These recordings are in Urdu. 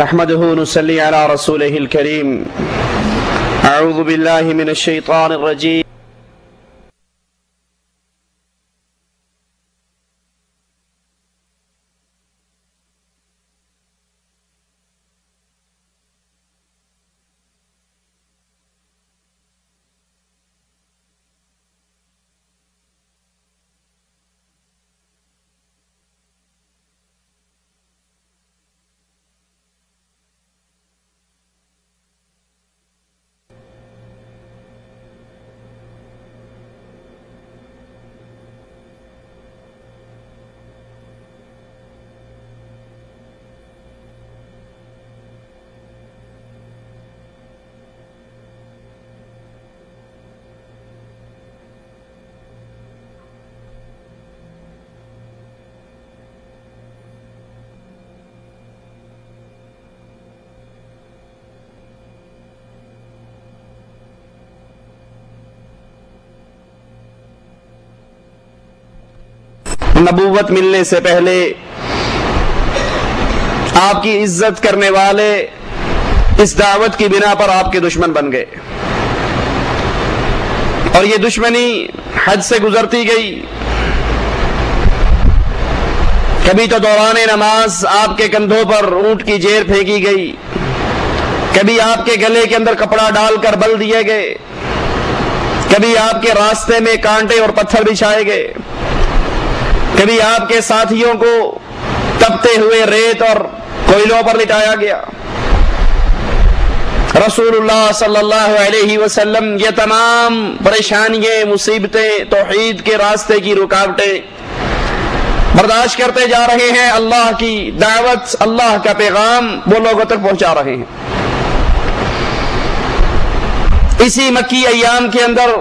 نحمده ونصلي على رسوله الكريم اعوذ بالله من الشيطان الرجيم نبوت ملنے سے پہلے آپ کی عزت کرنے والے اس دعوت کی بنا پر آپ کے دشمن بن گئے اور یہ دشمنی حد سے گزرتی گئی۔ کبھی تو دوران نماز آپ کے کندھوں پر اونٹ کی جیر پھینکی گئی، کبھی آپ کے گلے کے اندر کپڑا ڈال کر بل دیے گئے، کبھی آپ کے راستے میں کانٹے اور پتھر بچھائے گئے، کبھی آپ کے ساتھیوں کو تپتے ہوئے ریت اور کوئلوں پر لٹایا گیا۔ رسول اللہ صلی اللہ علیہ وسلم یہ تمام پریشانیاں، مصیبتیں، توحید کے راستے کی رکاوٹیں برداشت کرتے جا رہے ہیں، اللہ کی دعوت، اللہ کا پیغام وہ لوگوں تک پہنچا رہے ہیں۔ اسی مکی ایام کے اندر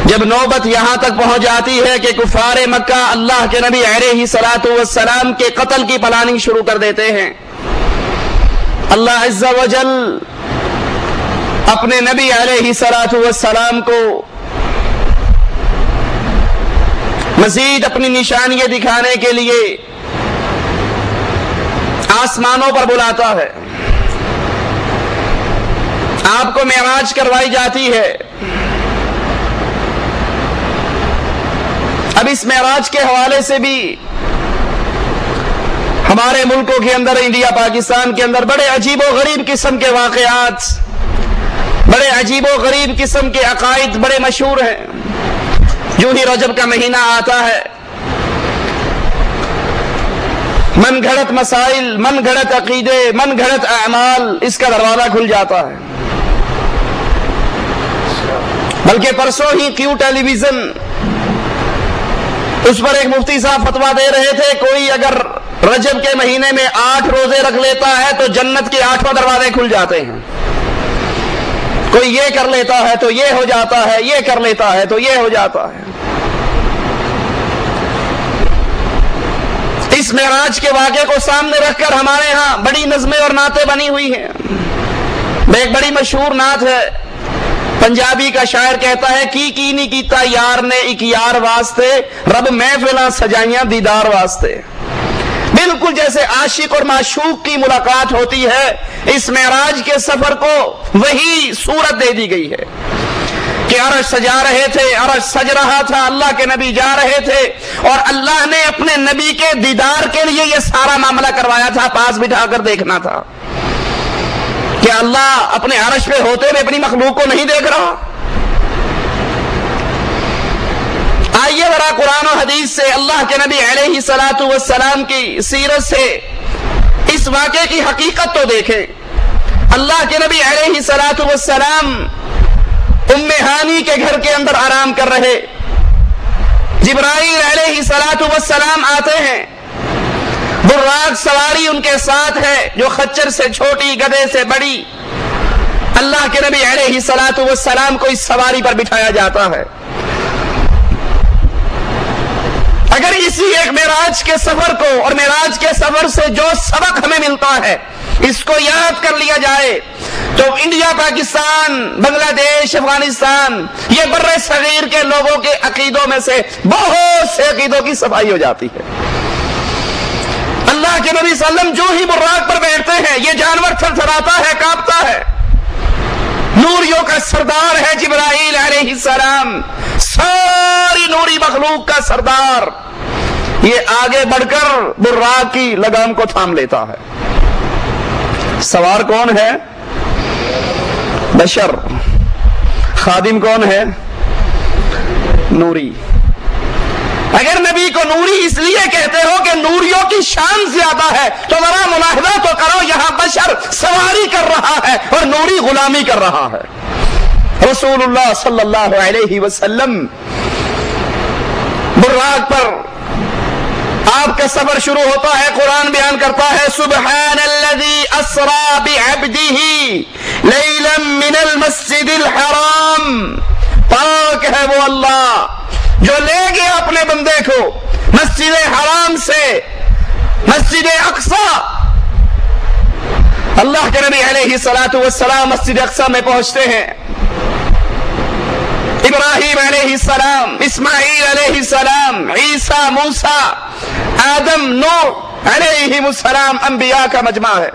جب نوبت یہاں تک پہنچ جاتی ہے کہ کفار مکہ اللہ کے نبی علیہ الصلوۃ والسلام کے قتل کی پلاننگ شروع کر دیتے ہیں، اللہ عز و جل اپنے نبی علیہ الصلوۃ والسلام کو مزید اپنی نشانیاں دکھانے کے لیے آسمانوں پر بلاتا ہے، آپ کو معراج کروائی جاتی ہے۔ اب اس معراج کے حوالے سے بھی ہمارے ملکوں کے اندر، انڈیا پاکستان کے اندر بڑے عجیب و غریب قسم کے واقعات، بڑے عجیب و غریب قسم کے عقائد بڑے مشہور ہیں۔ جو ہی رجب کا مہینہ آتا ہے، من گھڑت مسائل، من گھڑت عقیدے، من گھڑت اعمال، اس کا دروازہ کھل جاتا ہے۔ بلکہ پرسوں ہی کیو ٹیلی ویژن، اس پر ایک مفتی صاحب فتویٰ دے رہے تھے، کوئی اگر رجب کے مہینے میں 8 روزے رکھ لیتا ہے تو جنت کے 8 دروازے کھل جاتے ہیں۔ کوئی یہ کر لیتا ہے تو یہ ہو جاتا ہے، یہ کر لیتا ہے تو یہ ہو جاتا ہے۔ اس معراج کے واقعے کو سامنے رکھ کر ہمارے ہاں بڑی نظمیں اور نعتیں بنی ہوئی ہیں۔ ایک بڑی مشہور نعت ہے، پنجابی کا شاعر کہتا ہے، کی نہیں کیتا یار نے ایک یار واسطے، رب محفلاں سجائیاں دیدار واسطے۔ بالکل جیسے عاشق اور معشوق کی ملاقات ہوتی ہے، اس معراج کے سفر کو وہی صورت دے دی گئی ہے کہ عرش سجا رہے تھے، عرش سج رہا تھا، اللہ کے نبی جا رہے تھے اور اللہ نے اپنے نبی کے دیدار کے لیے یہ سارا معاملہ کروایا تھا، پاس بٹھا کر دیکھنا تھا کہ اللہ اپنے عرش پہ ہوتے ہوئے اپنی مخلوق کو نہیں دیکھ رہا۔ آئیے ذرا قرآن و حدیث سے، اللہ کے نبی علیہ الصلوۃ والسلام کی سیرت سے اس واقعے کی حقیقت تو دیکھیں۔ اللہ کے نبی علیہ الصلوۃ والسلام ام ہانی کے گھر کے اندر آرام کر رہے، جبرائیل علیہ الصلوۃ والسلام آتے ہیں، براق سواری ان کے ساتھ ہے، جو خچر سے چھوٹی، گدھے سے بڑی، اللہ کے نبی علیہ الصلوۃ والسلام کو اس سواری پر بٹھایا جاتا ہے۔ اگر اسی ایک معراج کے سفر کو اور معراج کے سفر سے جو سبق ہمیں ملتا ہے اس کو یاد کر لیا جائے تو انڈیا، پاکستان، بنگلہ دیش، افغانستان، یہ بر صغیر کے لوگوں کے عقیدوں میں سے بہت سے عقیدوں کی صفائی ہو جاتی ہے۔ اللہ اللہ کے نبی صلی اللہ علیہ وسلم جو ہی براق پر بیٹھتے ہیں یہ جانور تھرتھراتا ہے، کانپتا ہے۔ نوریوں کا سردار ہے جبرائیل علیہ السلام، ساری نوری مخلوق کا سردار، یہ آگے بڑھ کر براق کی لگام کو تھام لیتا ہے۔ سوار کون ہے؟ بشر۔ خادم کون ہے؟ نوری۔ اگر نبی کو نوری اس لیے کہتے ہو کہ نوریوں کی شان زیادہ ہے تو ذرا ملاحظہ تو کرو، یہاں بشر سواری کر رہا ہے اور نوری غلامی کر رہا ہے۔ رسول اللہ صلی اللہ علیہ وسلم براق پر آپ کا سفر شروع ہوتا ہے، قرآن بیان کرتا ہے سبحان الذی اسری بعبدہ لیلا من المسجد الحرام، پاک ہے وہ اللہ جو لے گیا اپنے بندے کو مسجد حرام سے مسجد اقصی۔ اللہ کے نبی علیہ الصلوۃ والسلام مسجد اقصی میں پہنچتے ہیں، ابراہیم علیہ السلام، اسماعیل علیہ السلام، عیسیٰ، موسیٰ، آدم، نوح علیہ السلام انبیاء کا مجمع ہے۔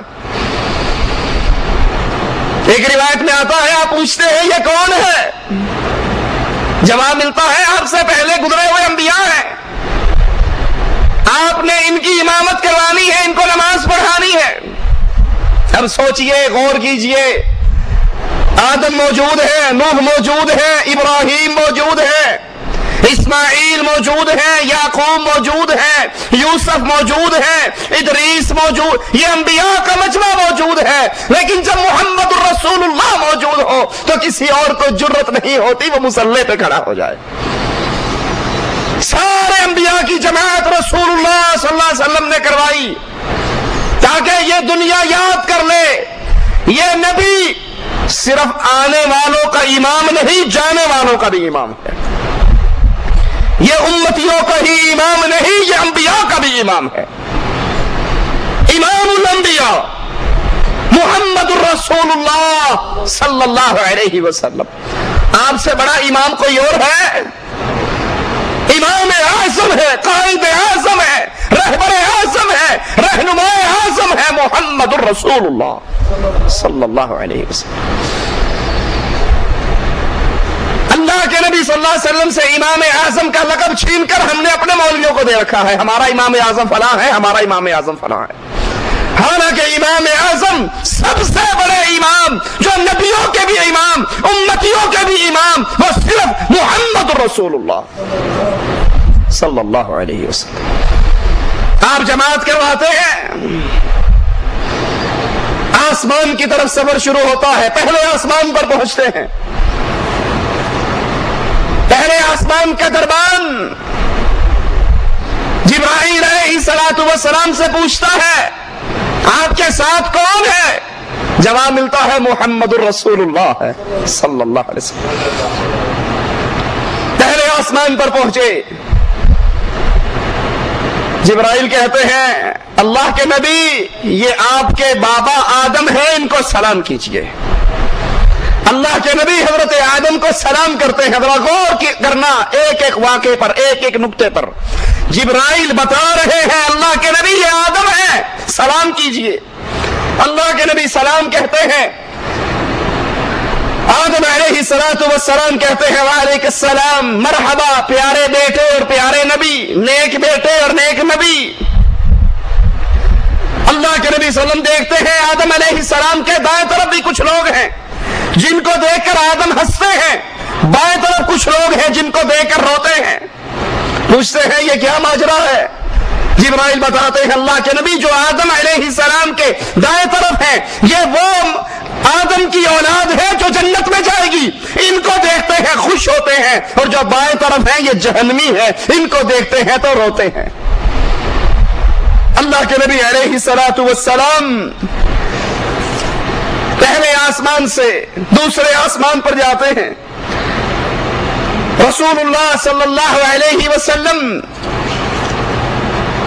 ایک روایت میں آتا ہے آپ پوچھتے ہیں یہ کون ہے؟ جواب ملتا ہے آپ سے پہلے گزرے ہوئے انبیاء ہیں، آپ نے ان کی امامت کروانی ہے، ان کو نماز پڑھانی ہے۔ اب سوچئے، غور کیجئے، آدم موجود ہے، نوح موجود ہے، ابراہیم موجود ہے، اسماعیل موجود ہے، یعقوب موجود ہے، یوسف موجود ہے، ادریس موجود، یہ انبیاء کا مجمع موجود ہے، لیکن جب محمد الرسول اللہ موجود ہو تو کسی اور کو جرت نہیں ہوتی وہ مصلی پہ کھڑا ہو جائے۔ سارے انبیاء کی جماعت رسول اللہ صلی اللہ علیہ وسلم نے کروائی تاکہ یہ دنیا یاد کر لے یہ نبی صرف آنے والوں کا امام نہیں، جانے والوں کا بھی امام ہے۔ یہ امتیوں کا ہی امام نہیں، یہ انبیاء کا بھی امام ہے۔ امام الانبیاء محمد الرسول اللہ صلی اللہ علیہ وسلم، آپ سے بڑا امام کوئی اور ہے؟ امام اعظم ہے، قائد اعظم ہے، رہبر اعظم ہے، رہنما اعظم ہے محمد الرسول اللہ صلی اللہ علیہ وسلم۔ اللہ کے نبی صلی اللہ علیہ وسلم سے امام اعظم کا لقب چھین کر ہم نے اپنے مولویوں کو دے رکھا ہے، ہمارا امام اعظم فلاں ہے، ہمارا امام اعظم فلاں ہے۔ حالانکہ امام اعظم سب سے بڑے امام، جو نبیوں کے بھی امام، امتیوں کے بھی امام، وہ صرف محمد رسول اللہ صلی اللہ علیہ وسلم۔ آپ جماعت کرواتے ہیں، آسمان کی طرف سفر شروع ہوتا ہے، پہلے آسمان پر پہنچتے ہیں، پہلے آسمان کا دربان جبرائیل علیہ الصلوۃ والسلام سے پوچھتا ہے آپ کے ساتھ کون ہے؟ جواب ملتا ہے محمد الرسول اللہ ہے صلی اللہ علیہ وسلم۔ پہلے آسمان پر پہنچے، جبرائیل کہتے ہیں اللہ کے نبی یہ آپ کے بابا آدم ہیں، ان کو سلام کیجئے۔ اللہ کے نبی حضرت آدم کو سلام کرتے ہیں۔ ذرا غور کرنا ایک ایک واقعے پر، ایک ایک نقطے پر۔ جبرائیل بتا رہے ہیں اللہ کے نبی یہ آدم ہے، سلام کیجئے۔ اللہ کے نبی سلام کہتے ہیں، آدم علیہ السلام کہتے ہیں وعلیکم السلام، مرحبا پیارے بیٹے اور پیارے نبی، نیک بیٹے اور نیک نبی۔ اللہ کے نبی صلی اللہ علیہ وسلم دیکھتے ہیں آدم علیہ السلام کے دائیں طرف بھی کچھ لوگ ہیں جن کو دیکھ کر آدم ہنستے ہیں، بائیں طرف کچھ لوگ ہیں جن کو دیکھ کر روتے ہیں۔ پوچھتے ہیں یہ کیا ماجرا ہے؟ جبرائیل بتاتے ہیں اللہ کے نبی جو آدم علیہ السلام کے دائیں طرف ہیں یہ وہ آدم کی اولاد ہے جو جنت میں جائے گی، ان کو دیکھتے ہیں خوش ہوتے ہیں، اور جو بائیں طرف ہیں یہ جہنمی ہے، ان کو دیکھتے ہیں تو روتے ہیں۔ اللہ کے نبی علیہ الصلوۃ والسلام پہلے آسمان سے دوسرے آسمان پر جاتے ہیں، رسول اللہ صلی اللہ علیہ وسلم،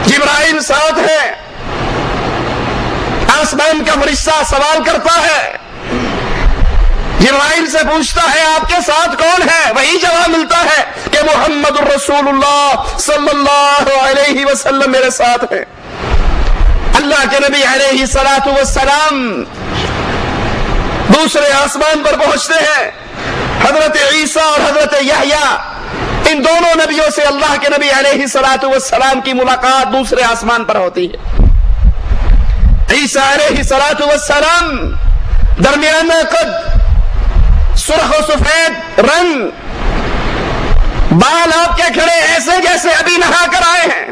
جبرائیل ساتھ ہے، آسمان کا فرشتہ سوال کرتا ہے، جبرائیل سے پوچھتا ہے آپ کے ساتھ کون ہے؟ وہی جواب ملتا ہے کہ محمد الرسول اللہ صلی اللہ علیہ وسلم میرے ساتھ ہے۔ اللہ کے نبی علیہ الصلوۃ والسلام دوسرے آسمان پر پہنچتے ہیں. حضرت عیسیٰ اور حضرت یحییٰ ان دونوں نبیوں سے اللہ کے نبی علیہ الصلوۃ والسلام کی ملاقات دوسرے آسمان پر ہوتی ہے. عیسیٰ علیہ الصلوۃ والسلام درمیانہ قد، سرخ و سفید رنگ، بال آپ کے کھڑے ایسے جیسے ابھی نہا کر آئے ہیں.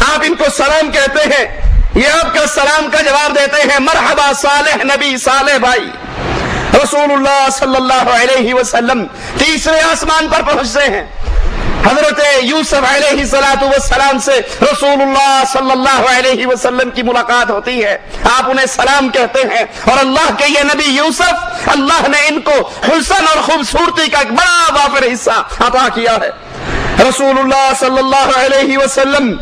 آپ ان کو سلام کہتے ہیں، یہ آپ کا سلام کا جواب دیتے ہیں، مرحبا صالح نبی، صالح بھائی. رسول اللہ صلی اللہ علیہ وسلم تیسرے آسمان پر پہنچتے ہیں. حضرت یوسف علیہ الصلوۃ والسلام سے رسول اللہ صلی اللہ علیہ وسلم کی ملاقات ہوتی ہے. آپ انہیں سلام کہتے ہیں، اور اللہ کے یہ نبی یوسف، اللہ نے ان کو حسن اور خوبصورتی کا ایک بڑا وافر حصہ عطا کیا ہے. رسول اللہ صلی اللہ علیہ وسلم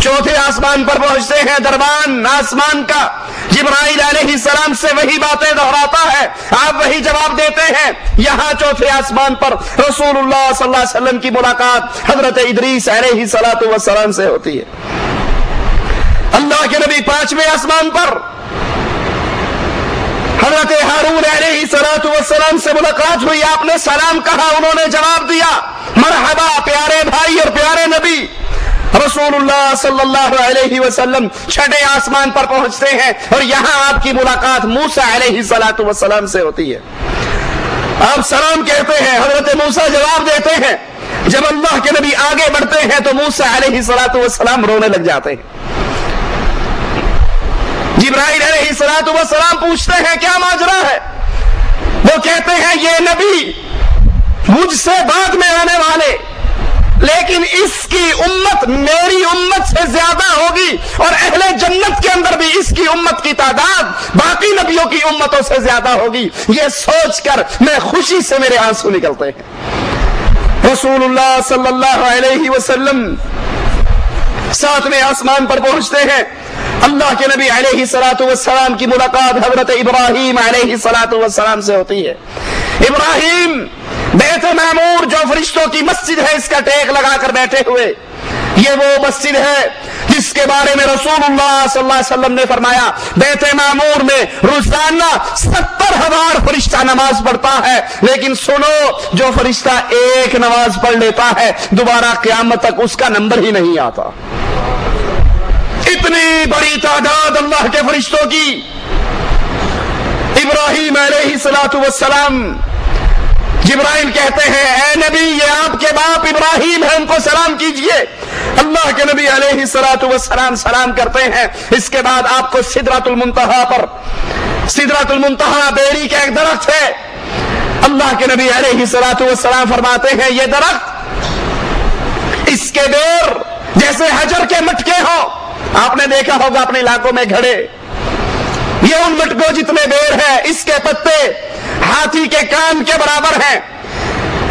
چوتھے آسمان پر پہنچتے ہیں. دربان آسمان کا جبرائیل علیہ السلام سے وہی باتیں دہراتا ہے، آپ وہی جواب دیتے ہیں. یہاں چوتھے آسمان پر رسول اللہ صلی اللہ علیہ وسلم کی ملاقات حضرت ادریس علیہ الصلوۃ والسلام سے ہوتی ہے. اللہ کے نبی پانچویں آسمان پر حضرت ہارون علیہ الصلوۃ والسلام سے ملاقات ہوئی. آپ نے سلام کہا، انہوں نے جواب دیا، مرحبا پیارے بھائی اور پیارے نبی. رسول اللہ صلی اللہ علیہ وسلم چھٹے آسمان پر پہنچتے ہیں، اور یہاں آپ کی ملاقات موسیٰ علیہ الصلوۃ والسلام سے ہوتی ہے. آپ سلام کہتے ہیں، حضرت موسیٰ جواب دیتے ہیں. جب اللہ کے نبی آگے بڑھتے ہیں تو موسیٰ علیہ الصلوۃ والسلام رونے لگ جاتے ہیں. جبرائیل علیہ الصلوۃ والسلام پوچھتے ہیں کیا ماجرا ہے؟ وہ کہتے ہیں یہ نبی مجھ سے بعد میں آنے والے، لیکن اس کی امت میری امت سے زیادہ ہوگی، اور اہل جنت کے اندر بھی اس کی امت کی تعداد باقی نبیوں کی امتوں سے زیادہ ہوگی. یہ سوچ کر میں خوشی سے میرے آنسو نکلتے ہیں. رسول اللہ صلی اللہ علیہ وسلم ساتویں آسمان پر پہنچتے ہیں. اللہ کے نبی علیہ الصلوۃ والسلام کی ملاقات حضرت ابراہیم علیہ الصلوۃ والسلام سے ہوتی ہے. ابراہیم بیت معمور جو فرشتوں کی مسجد ہے، اس کا ٹیک لگا کر بیٹھے ہوئے، یہ وہ مسجد ہے جس کے بارے میں رسول اللہ صلی اللہ علیہ وسلم نے فرمایا بیت معمور میں روزانہ 70,000 فرشتہ نماز پڑھتا ہے، لیکن سنو، جو فرشتہ ایک نماز پڑھ لیتا ہے دوبارہ قیامت تک اس کا نمبر ہی نہیں آتا. اتنی بڑی تعداد اللہ کے فرشتوں کی. ابراہیم علیہ الصلوۃ والسلام، جبرائیل کہتے ہیں اے نبی یہ آپ کے باپ ابراہیم ہیں، ان کو سلام کیجئے. اللہ کے نبی علیہ الصلوۃ والسلام سلام کرتے ہیں. اس کے بعد آپ کو سدرۃ المنتہا پر، سدرۃ المنتہا بیری کا ایک درخت ہے، اللہ کے نبی علیہ الصلوۃ والسلام فرماتے ہیں یہ درخت، اس کے بیر جیسے حجر کے مٹکے ہوں. آپ نے دیکھا ہوگا اپنے علاقوں میں گھڑے، یہ ان مٹکوں جتنے بیر ہے، اس کے پتے ہاتھی کے کان کے برابر ہیں.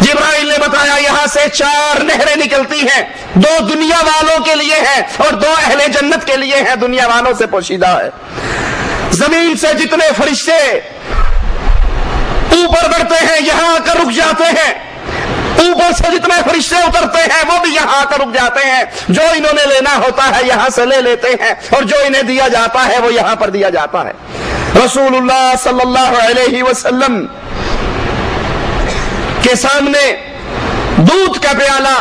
جبرائیل نے بتایا یہاں سے 4 نہریں نکلتی ہیں، 2 دنیا والوں کے لیے ہیں اور 2 اہل جنت کے لیے ہیں، دنیا والوں سے پوشیدہ ہے. زمین سے جتنے فرشتے اوپر بڑھتے ہیں یہاں آ کر رک جاتے ہیں، اوپر سے جتنے فرشتے اترتے ہیں وہ بھی یہاں آ کر رک جاتے ہیں. جو انہوں نے لینا ہوتا ہے یہاں سے لے لیتے ہیں، اور جو انہیں دیا جاتا ہے وہ یہاں پر دیا جاتا ہے. رسول اللہ صلی اللہ علیہ وسلم کے سامنے دودھ کا پیالہ،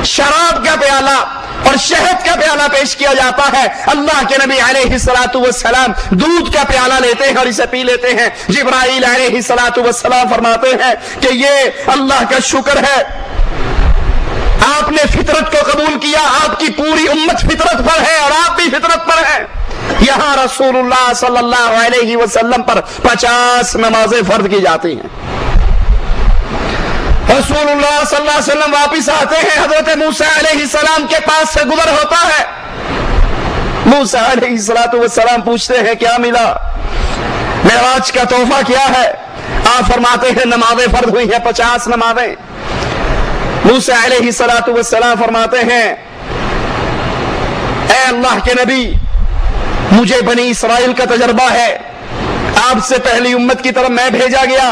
شراب کا پیالہ اور شہد کا پیالہ پیش کیا جاتا ہے. اللہ کے نبی علیہ الصلوۃ والسلام دودھ کا پیالہ لیتے ہیں اور اسے پی لیتے ہیں. جبرائیل علیہ الصلوۃ والسلام فرماتے ہیں کہ یہ اللہ کا شکر ہے، آپ نے فطرت کو قبول کیا، آپ کی پوری امت فطرت پر ہے اور آپ بھی فطرت پر ہیں. یہاں رسول اللہ صلی اللہ علیہ وسلم پر 50 نمازیں فرض کی جاتی ہیں. رسول اللہ صلی اللہ علیہ وسلم واپس آتے ہیں، حضرت موسیٰ علیہ السلام کے پاس سے گزر ہوتا ہے. موسیٰ علیہ السلام پوچھتے ہیں کیا ملا، معراج کا تحفہ کیا ہے؟ آپ فرماتے ہیں نمازیں فرض ہوئی ہیں 50 نمازیں. موسیٰ علیہ السلام فرماتے ہیں اے اللہ کے نبی، مجھے بنی اسرائیل کا تجربہ ہے، آپ سے پہلی امت کی طرف میں بھیجا گیا،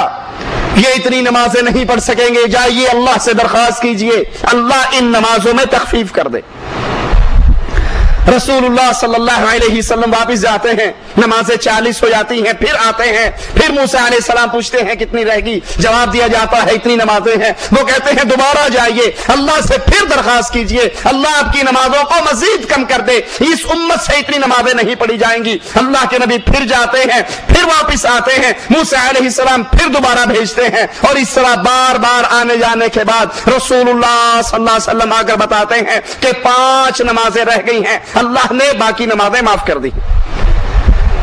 یہ اتنی نمازیں نہیں پڑھ سکیں گے، جائیے اللہ سے درخواست کیجئے اللہ ان نمازوں میں تخفیف کر دے. رسول اللہ صلی اللہ علیہ وسلم واپس جاتے ہیں، نمازیں 40 ہو جاتی ہیں، پھر آتے ہیں، پھر موسیٰ علیہ السلام پوچھتے ہیں کتنی رہ گئی، جواب دیا جاتا ہے اتنی نمازیں ہیں۔ وہ کہتے ہیں دوبارہ جائیے، اللہ سے پھر درخواست کیجئے، اللہ آپ کی نمازوں کو مزید کم کر دے، اس امت سے اتنی نمازیں نہیں پڑھی جائیں گی۔ اللہ کے نبی پھر جاتے ہیں، پھر واپس آتے ہیں، موسیٰ علیہ السلام پھر دوبارہ بھیجتے ہیں، اور اس طرح بار بار آنے جانے کے بعد رسول اللہ صلی اللہ علیہ وسلم آ کر بتاتے ہیں کہ 5 نمازیں رہ گئی ہیں، اللہ نے باقی نمازیں معاف کر دی۔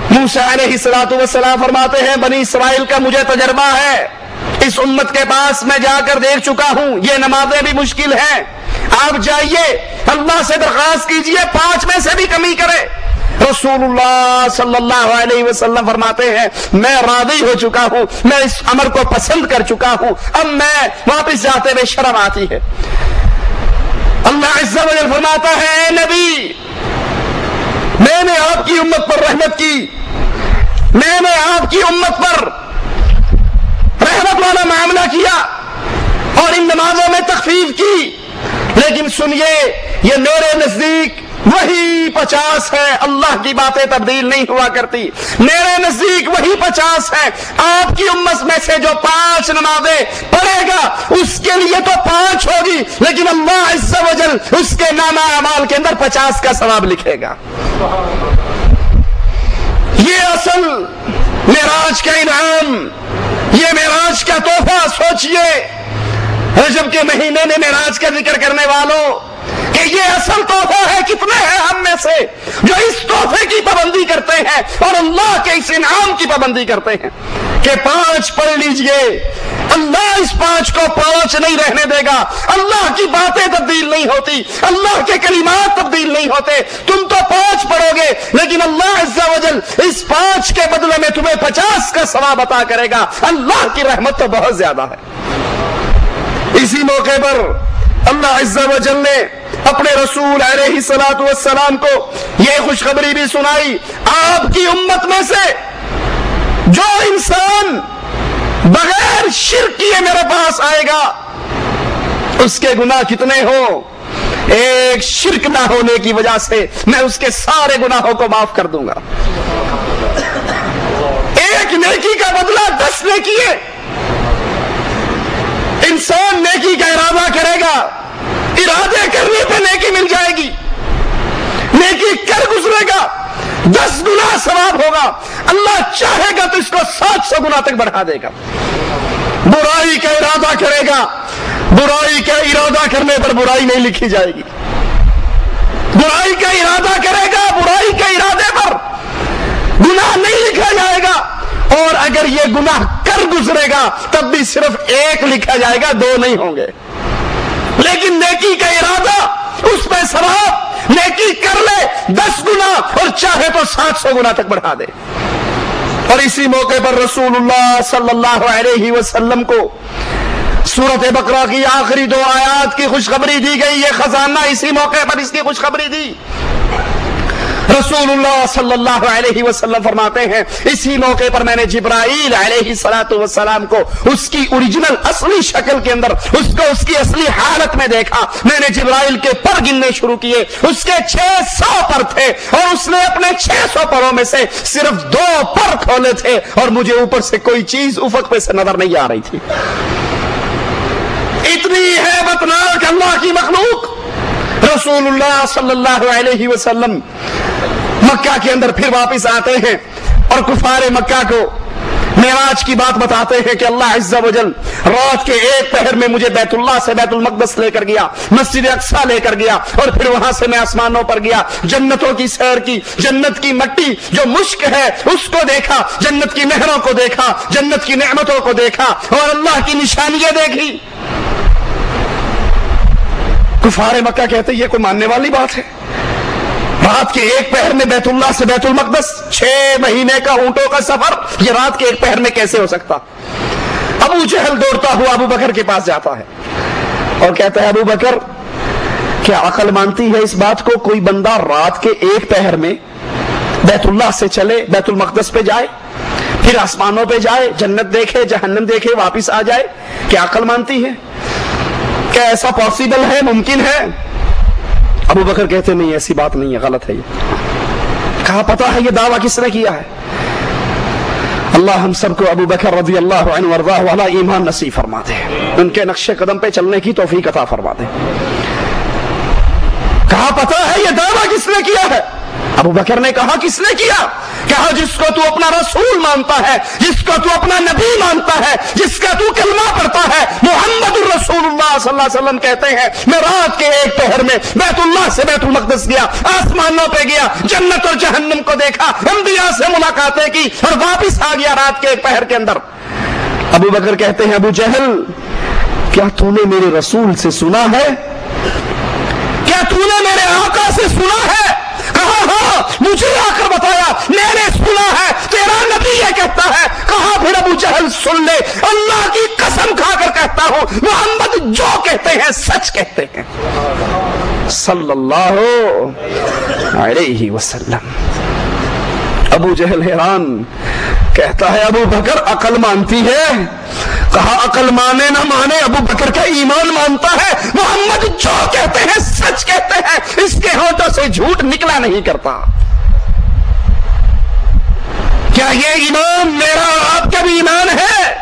موسیٰ علیہ السلام فرماتے ہیں بنی اسرائیل کا مجھے تجربہ ہے، اس امت کے پاس میں جا کر دیکھ چکا ہوں، یہ نمازیں بھی مشکل ہیں، آپ جائیے اللہ سے درخواست کیجئے 5 میں سے بھی کمی کرے۔ رسول اللہ صلی اللہ علیہ وسلم فرماتے ہیں میں راضی ہو چکا ہوں، میں اس امر کو پسند کر چکا ہوں، اب میں واپس جاتے ہوئے شرم آتی ہے۔ اللہ عز و جل فرماتا ہے اے نبی، میں نے آپ کی امت پر رحمت کی، میں نے آپ کی امت پر رحمت والا معاملہ کیا اور ان نمازوں میں تخفیف کی، لیکن سنیے یہ میرے نزدیک وہی 50 ہے، اللہ کی باتیں تبدیل نہیں ہوا کرتی، میرے نزدیک وہی 50 ہے، آپ کی امت میں سے جو 5 نمازیں پڑھے گا اس کے لیے تو 5 ہوگی، لیکن اللہ عز و جل اس کے نامہ اعمال کے اندر 50 کا ثواب لکھے گا۔ یہ اصل معراج کا انعام، یہ معراج کا تحفہ، سوچئے رجب کے مہینے میں معراج کا ذکر کرنے والوں کہ یہ اصل تحفہ ہے، کتنے ہیں ہم میں سے جو اس تحفے کی پابندی کرتے ہیں اور اللہ کے اس انعام کی پابندی کرتے ہیں کہ 5 پڑھ لیجئے، اللہ اس 5 کو 5 نہیں رہنے دے گا، اللہ کی باتیں تبدیل نہیں ہوتی، اللہ کے کلمات تبدیل نہیں ہوتے، تم تو 5 پڑھو گے لیکن اللہ عز و جل اس 5 کے بدلے میں تمہیں 50 کا ثواب عطا کرے گا، اللہ کی رحمت تو بہت زیادہ ہے۔ اسی موقع پر اللہ عز و جل نے اپنے رسول علیہ السلام کو یہ خوشخبری بھی سنائی، آپ کی امت میں سے جو انسان بغیر شرک کیے میرے پاس آئے گا اس کے گناہ کتنے ہوں، ایک شرک نہ ہونے کی وجہ سے میں اس کے سارے گناہوں کو معاف کر دوں گا، ایک نیکی کا بدلہ 10 نیکی ہے۔ انسان نیکی کا ارادہ کرے گا، ارادے کرنے پہ نیکی مل جائے گی، نیکی کر گزرے گا 10 گنا ثواب ہوگا، اللہ چاہے گا تو اس کو 700 گنا تک بڑھا دے گا۔ برائی کا ارادہ کرے گا، برائی کا ارادہ کرنے پر برائی نہیں لکھی جائے گی، برائی کا ارادہ کرے گا، برائی کے ارادے پر گناہ نہیں لکھا جائے گا، اور اگر یہ گناہ کر گزرے گا تب بھی صرف 1 لکھا جائے گا، 2 نہیں ہوں گے، لیکن نیکی کا ارادہ اس پہ ثواب، نیکی کر لے 10 گنا اور چاہے تو 700 گنا تک بڑھا دے۔ اور اسی موقع پر رسول اللہ صلی اللہ علیہ وسلم کو سورۃ بقرہ کی آخری 2 آیات کی خوشخبری دی گئی، یہ خزانہ اسی موقع پر اس کی خوشخبری دی۔ رسول اللہ صلی اللہ علیہ وسلم فرماتے ہیں اسی موقع پر میں نے جبرائیل علیہ السلام کو اس کی اوریجنل اصلی شکل کے اندر اس کو اس کی اصلی حالت میں دیکھا، میں نے جبرائیل کے پر گننے شروع کیے، اس کے 600 پر تھے اور اس نے اپنے 600 پروں میں سے صرف 2 پر کھولے تھے اور مجھے اوپر سے کوئی چیز افق پہ سے نظر نہیں آ رہی تھی۔ اتنی ہیبتناک اللہ کی مخلوق رسول اللہ صلی اللہ علیہ وسلم مکہ کے اندر پھر واپس آتے ہیں اور کفار مکہ کو معراج کی بات بتاتے ہیں کہ اللہ عز و جل رات کے 1 پہر میں مجھے بیت اللہ سے بیت المقدس لے کر گیا، مسجد اقصیٰ لے کر گیا اور پھر وہاں سے میں آسمانوں پر گیا، جنتوں کی سیر کی، جنت کی مٹی جو مشک ہے اس کو دیکھا، جنت کی نہروں کو دیکھا، جنت کی نعمتوں کو دیکھا اور اللہ کی نشانیاں دیکھی۔ کفار مکہ کہتے یہ کوئی ماننے والی بات ہے، رات کے 1 پہر میں بیت اللہ سے بیت المقدس 6 مہینے کا اونٹوں کا سفر، یہ رات کے 1 پہر میں کیسے ہو سکتا؟ ابو جہل دوڑتا ہوا ابو بکر کے پاس جاتا ہے اور کہتا ہے ابو بکر کیا عقل مانتی ہے اس بات کو، کوئی بندہ رات کے 1 پہر میں بیت اللہ سے چلے، بیت المقدس پہ جائے، پھر آسمانوں پہ جائے، جنت دیکھے، جہنم دیکھے، واپس آ جائے، کیا عقل مانتی ہے؟ کیا ایسا پاسبل ہے، ممکن ہے؟ ابو بکر کہتے نہیں ایسی بات نہیں ہے، غلط ہے یہ۔ کہا پتا ہے یہ دعویٰ کس نے کیا ہے؟ اللہ ہم سب کو ابو بکر رضی اللہ عنہ وارضاہ والا ایمان نصیب فرما دے، ان کے نقش قدم پہ چلنے کی توفیق عطا فرما دے۔ کہا پتا ہے یہ دعویٰ کس نے کیا ہے؟ ابو بکر نے کہا کس نے کیا؟ کہا جس کو تو اپنا رسول مانتا ہے، جس کو تو اپنا نبی مانتا ہے، جس کا تو کلمہ پڑھتا ہے، محمد الرسول اللہ صلی اللہ علیہ وسلم کہتے ہیں میں رات کے ایک پہر میں بیت اللہ سے بیت المقدس گیا، آسمانوں پہ گیا، جنت اور جہنم کو دیکھا، انبیاء سے ملاقاتیں کی اور واپس آ گیا رات کے ایک پہر کے اندر۔ ابو بکر کہتے ہیں ابو جہل کیا تو نے میرے رسول سے سنا ہے؟ کیا تو نے میرے آقا سے سنا ہے؟ کہا ہاں، مجھے آ کر بتایا، میں نے سنا ہے، تیرا نبی یہ کہتا ہے۔ کہا پھر ابو جہل سن لے، اللہ کی قسم کھا کر کہتا ہوں محمد جو کہتے ہیں سچ کہتے ہیں صلی اللہ علیہ وسلم۔ ابو جہل حیران، کہتا ہے ابو بکر عقل مانتی ہے؟ کہا عقل مانے نہ مانے ابو بکر کا ایمان مانتا ہے، محمد جو کہتے ہیں سچ کہتے ہیں، اس کے ہونٹوں سے جھوٹ نکلا نہیں کرتا۔ کیا یہ ایمان میرا اور آپ کا بھی ایمان ہے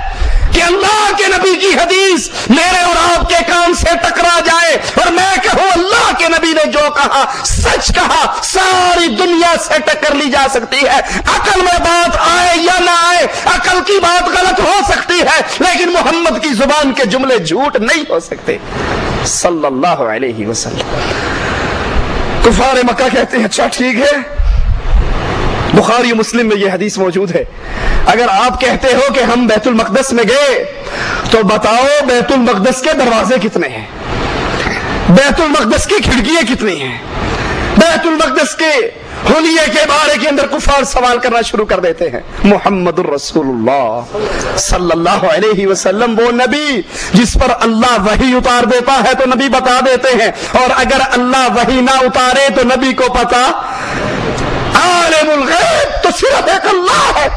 کہ اللہ کے نبی کی حدیث میرے اور آپ کے کام سے ٹکرا جائے اور میں کہوں اللہ کے نبی نے جو کہا سچ کہا، ساری دنیا سے ٹکر لی جا سکتی ہے، عقل میں بات آئے یا نہ آئے، عقل کی بات غلط ہو سکتی ہے لیکن محمد کی زبان کے جملے جھوٹ نہیں ہو سکتے صلی اللہ علیہ وسلم۔ کفار مکہ کہتے ہیں اچھا ٹھیک ہے، بخاری و مسلم میں یہ حدیث موجود ہے، اگر آپ کہتے ہو کہ ہم بیت المقدس میں گئے تو بتاؤ بیت المقدس کے دروازے کتنے ہیں، بیت المقدس کی کھڑکیاں کتنی ہیں، بیت المقدس کے حلیے کے بارے کے اندر کفار سوال کرنا شروع کر دیتے ہیں۔ محمد الرسول اللہ صلی اللہ علیہ وسلم وہ نبی جس پر اللہ وحی اتار دیتا ہے تو نبی بتا دیتے ہیں، اور اگر اللہ وحی نہ اتارے تو نبی کو پتا، عالم الغیب تو صرف ایک اللہ ہے،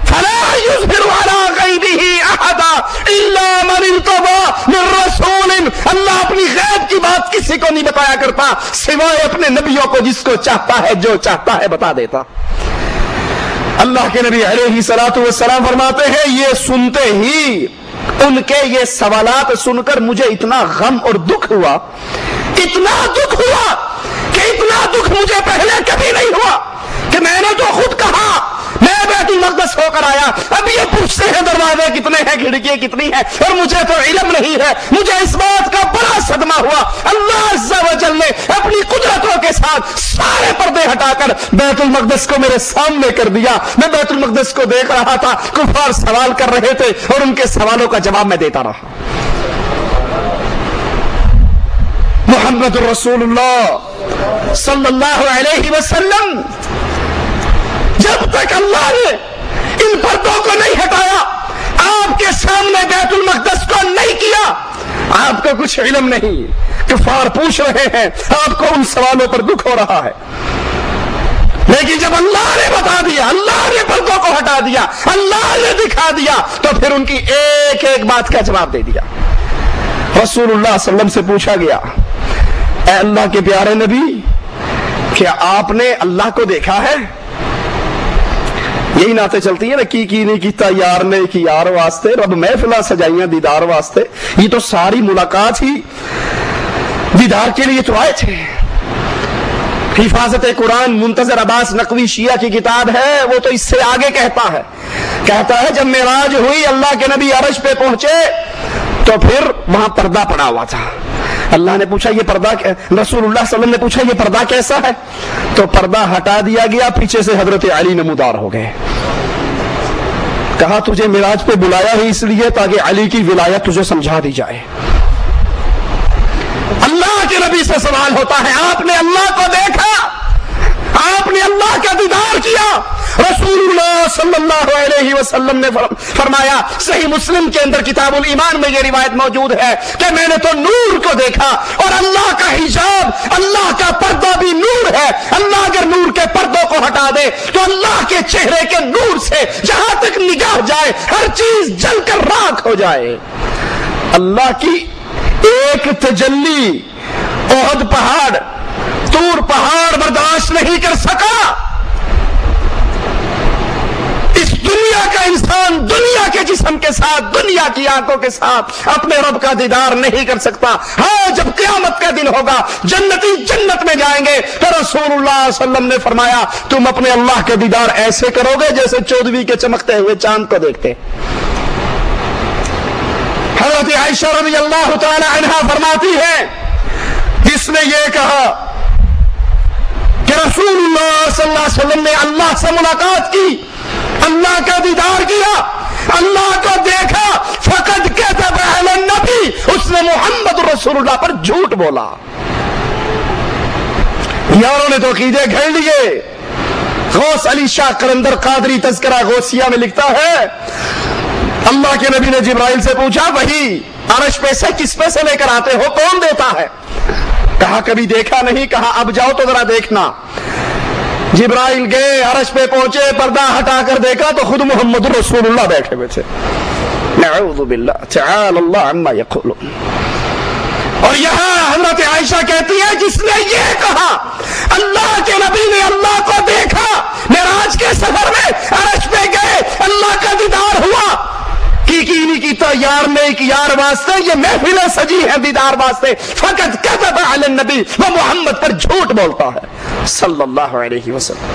فلا یظہر علی غیبہ احدا الا من ارتضی من رسول، اللہ اپنی غیب کی بات کسی کو نہیں بتایا کرتا سوائے اپنے نبیوں کو، جس کو چاہتا ہے جو چاہتا ہے بتا دیتا۔ اللہ کے نبی علیہ الصلوۃ والسلام فرماتے ہیں یہ سنتے ہی ان کے یہ سوالات سن کر مجھے اتنا غم اور دکھ ہوا، اتنا دکھ ہوا کہ اتنا دکھ مجھے پہلے کبھی نہیں ہوا کہ میں نے تو خود کہا میں بیت المقدس ہو کر آیا، اب یہ پوچھتے ہیں دروازے کتنے ہیں، کھڑکیاں کتنی ہیں، اور مجھے تو علم نہیں ہے۔ مجھے اس بات کا بڑا صدمہ ہوا، اللہ عز و جل نے اپنی قدرتوں کے ساتھ سارے پردے ہٹا کر بیت المقدس کو میرے سامنے کر دیا۔ میں بیت المقدس کو دیکھ رہا تھا، کفار سوال کر رہے تھے اور ان کے سوالوں کا جواب میں دیتا رہا۔ محمد الرسول اللہ صلی اللہ علیہ وسلم جب تک اللہ نے ان پردوں کو نہیں ہٹایا، آپ کے سامنے بیت المقدس کو نہیں کیا، آپ کو کچھ علم نہیں۔ کفار پوچھ رہے ہیں، آپ کو ان سوالوں پر دکھ ہو رہا ہے، لیکن جب اللہ نے بتا دیا، اللہ نے پردوں کو ہٹا دیا، اللہ نے دکھا دیا، تو پھر ان کی ایک ایک بات کا جواب دے دیا۔ رسول اللہ صلی اللہ علیہ وسلم سے پوچھا گیا اے اللہ کے پیارے نبی کیا آپ نے اللہ کو دیکھا ہے؟ یہی نعتیں چلتی ہیں نا، کی نہیں کیتا یار نے کی یار واسطے، رب محفلاں سجائیاں دیدار واسطے، یہ تو ساری ملاقات ہی دیدار کے لیے تو آئے تھے۔ حفاظت قرآن منتظر عباس نقوی شیعہ کی کتاب ہے، وہ تو اس سے آگے کہتا ہے جب معراج ہوئی اللہ کے نبی عرش پہ پہنچے تو پھر وہاں پردہ پڑا ہوا تھا۔ اللہ نے پوچھا یہ پردہ، رسول اللہ صلی اللہ علیہ وسلم نے پوچھا یہ پردہ کیسا ہے؟ تو پردہ ہٹا دیا گیا، پیچھے سے حضرت علی نمودار ہو گئے۔ کہا تجھے معراج پہ بلایا ہی اس لیے تاکہ علی کی ولایت تجھے سمجھا دی جائے۔ اللہ کے نبی سے سوال ہوتا ہے آپ نے اللہ کو دیکھا، آپ نے اللہ کا دیدار کیا؟ رسول اللہ صلی اللہ علیہ وسلم نے فرمایا، صحیح مسلم کے اندر کتاب الایمان میں یہ روایت موجود ہے کہ میں نے تو نور کو دیکھا، اور اللہ کا حجاب، اللہ کا پردہ بھی نور ہے۔ اللہ اگر نور کے پردوں کو ہٹا دے تو اللہ کے چہرے کے نور سے جہاں تک نگاہ جائے ہر چیز جل کر راکھ ہو جائے۔ اللہ کی ایک تجلی احد پہاڑ طور پہاڑ برداشت نہیں کر سکا. اس دنیا کا انسان دنیا کے جسم کے ساتھ دنیا کی آنکھوں کے ساتھ اپنے رب کا دیدار نہیں کر سکتا. ہاں جب قیامت کا دن ہوگا جنتی جنت میں جائیں گے تو رسول اللہ صلی اللہ علیہ وسلم نے فرمایا تم اپنے اللہ کا دیدار ایسے کرو گے جیسے 14ویں کے چمکتے ہوئے چاند کو دیکھتے. حضرت عائشہ رضی اللہ تعالی عنہا فرماتی ہے جس نے یہ کہا کہ رسول اللہ صلی اللہ علیہ وسلم نے اللہ سے ملاقات کی, اللہ کا دیدار کیا, اللہ کو دیکھا, فقد کذب علی النبی, اس نے محمد رسول اللہ پر جھوٹ بولا. یاروں نے تو عقیدے گھڑ لیے. غوث علی شاہ قلندر قادری تذکرہ غوثیہ میں لکھتا ہے اللہ کے نبی نے جبرائیل سے پوچھا وہی عرش پہ سے کس پہ سے لے کر آتے ہو, کون دیتا ہے؟ کہا کبھی دیکھا نہیں. کہا اب جاؤ تو ذرا دیکھنا. جبرائیل گئے, عرش پہ پہنچے, پردہ ہٹا کر دیکھا تو خود محمد رسول اللہ بیٹھے ہوئے تھے. نعوذ باللہ تعالی اللہ عما یقولون. اور یہاں حضرت عائشہ کہتی ہے جس نے یہ کہا اللہ کے نبی نے اللہ کو دیکھا, معراج کے سفر میں عرش پہ گئے, اللہ کا دیدار ہوا, کی نہیں کیتا یار نے ایک یار واسطے, یہ محفلیں سجی ہیں دیدار واسطے. فقط کذب علی النبی, وہ محمد پر جھوٹ بولتا ہے صلی اللہ علیہ وسلم.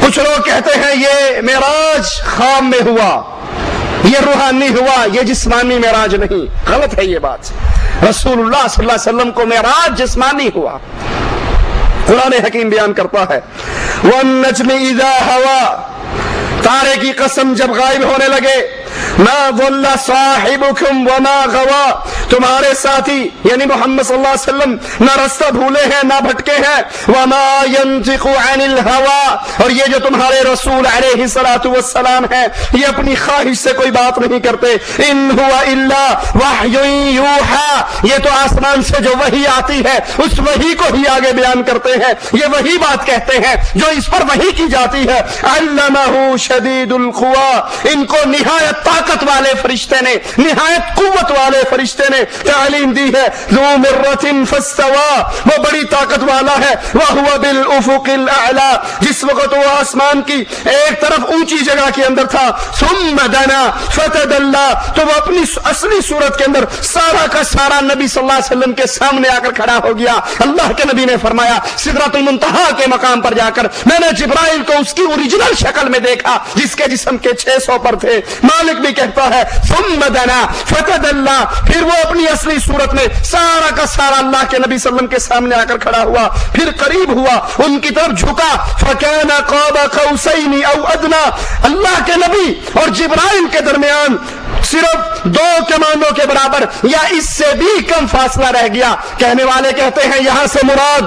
کچھ لوگ کہتے ہیں یہ معراج خام میں ہوا, یہ روحانی ہوا, یہ جسمانی معراج نہیں. غلط ہے یہ بات. رسول اللہ صلی اللہ علیہ وسلم کو معراج جسمانی ہوا. قرآن حکیم بیان کرتا ہے وَالنَّجْمِ إِذَا هَوَى, تارے کی قسم جب غائب ہونے لگے, مَا ضَلَّ صَاحِبُكُمْ وَمَا غَوَى, تمہارے ساتھی یعنی محمد صلی اللہ علیہ وسلم نہ رستہ بھولے ہیں نہ بھٹکے ہیں, وَمَا يَنْطِقُ عَنِ الْهَوَى, اور یہ جو تمہارے رسول علیہ الصلوۃ والسلام ہیں یہ اپنی خواہش سے کوئی بات نہیں کرتے. إِنْ هُوَ إِلَّا وَحْيٌ يُوحَى, یہ تو آسمان سے جو وحی آتی ہے اس وحی کو ہی آگے بیان کرتے ہیں. یہ وہی بات کہتے ہیں جو اس پر وحی کی جاتی ہے. عَلَّمَهُ شَدِيدُ الْقُوَى, ان کو نہایت طاقت والے فرشتے نے, نہایت قوت والے فرشتے نے تعلیم دی ہے. ذو مرۃ فاستوى, وہ بڑی طاقت والا ہے. وهو بالافق الاعلى, جس وقت وہ آسمان کی ایک طرف اونچی جگہ کے اندر تھا. ثم دنا فتدلى, تو وہ اپنی اصلی صورت کے اندر سارا کا سارا نبی صلی اللہ علیہ وسلم کے سامنے آ کر کھڑا ہو گیا. اللہ کے نبی نے فرمایا سدرۃ المنتہا کے مقام پر جا کر میں نے جبرائیل کو اس کی اوریجنل شکل میں دیکھا جس کے جسم کے 600 پر تھے. مالک بھی کہتا ہے ثم دنا فتدلى, پھر وہ اپنی اصلی صورت میں سارا کا سارا اللہ کے نبی صلی اللہ علیہ وسلم کے سامنے آ کر کھڑا ہوا, پھر قریب ہوا, ان کی طرف جھکا. فَكَانَ قَابَ قَوْسَيْنِ أَوْ أَدْنَى, اللہ کے نبی اور جبرائیل کے درمیان صرف 2 کمانوں کے برابر یا اس سے بھی کم فاصلہ رہ گیا. کہنے والے کہتے ہیں یہاں سے مراد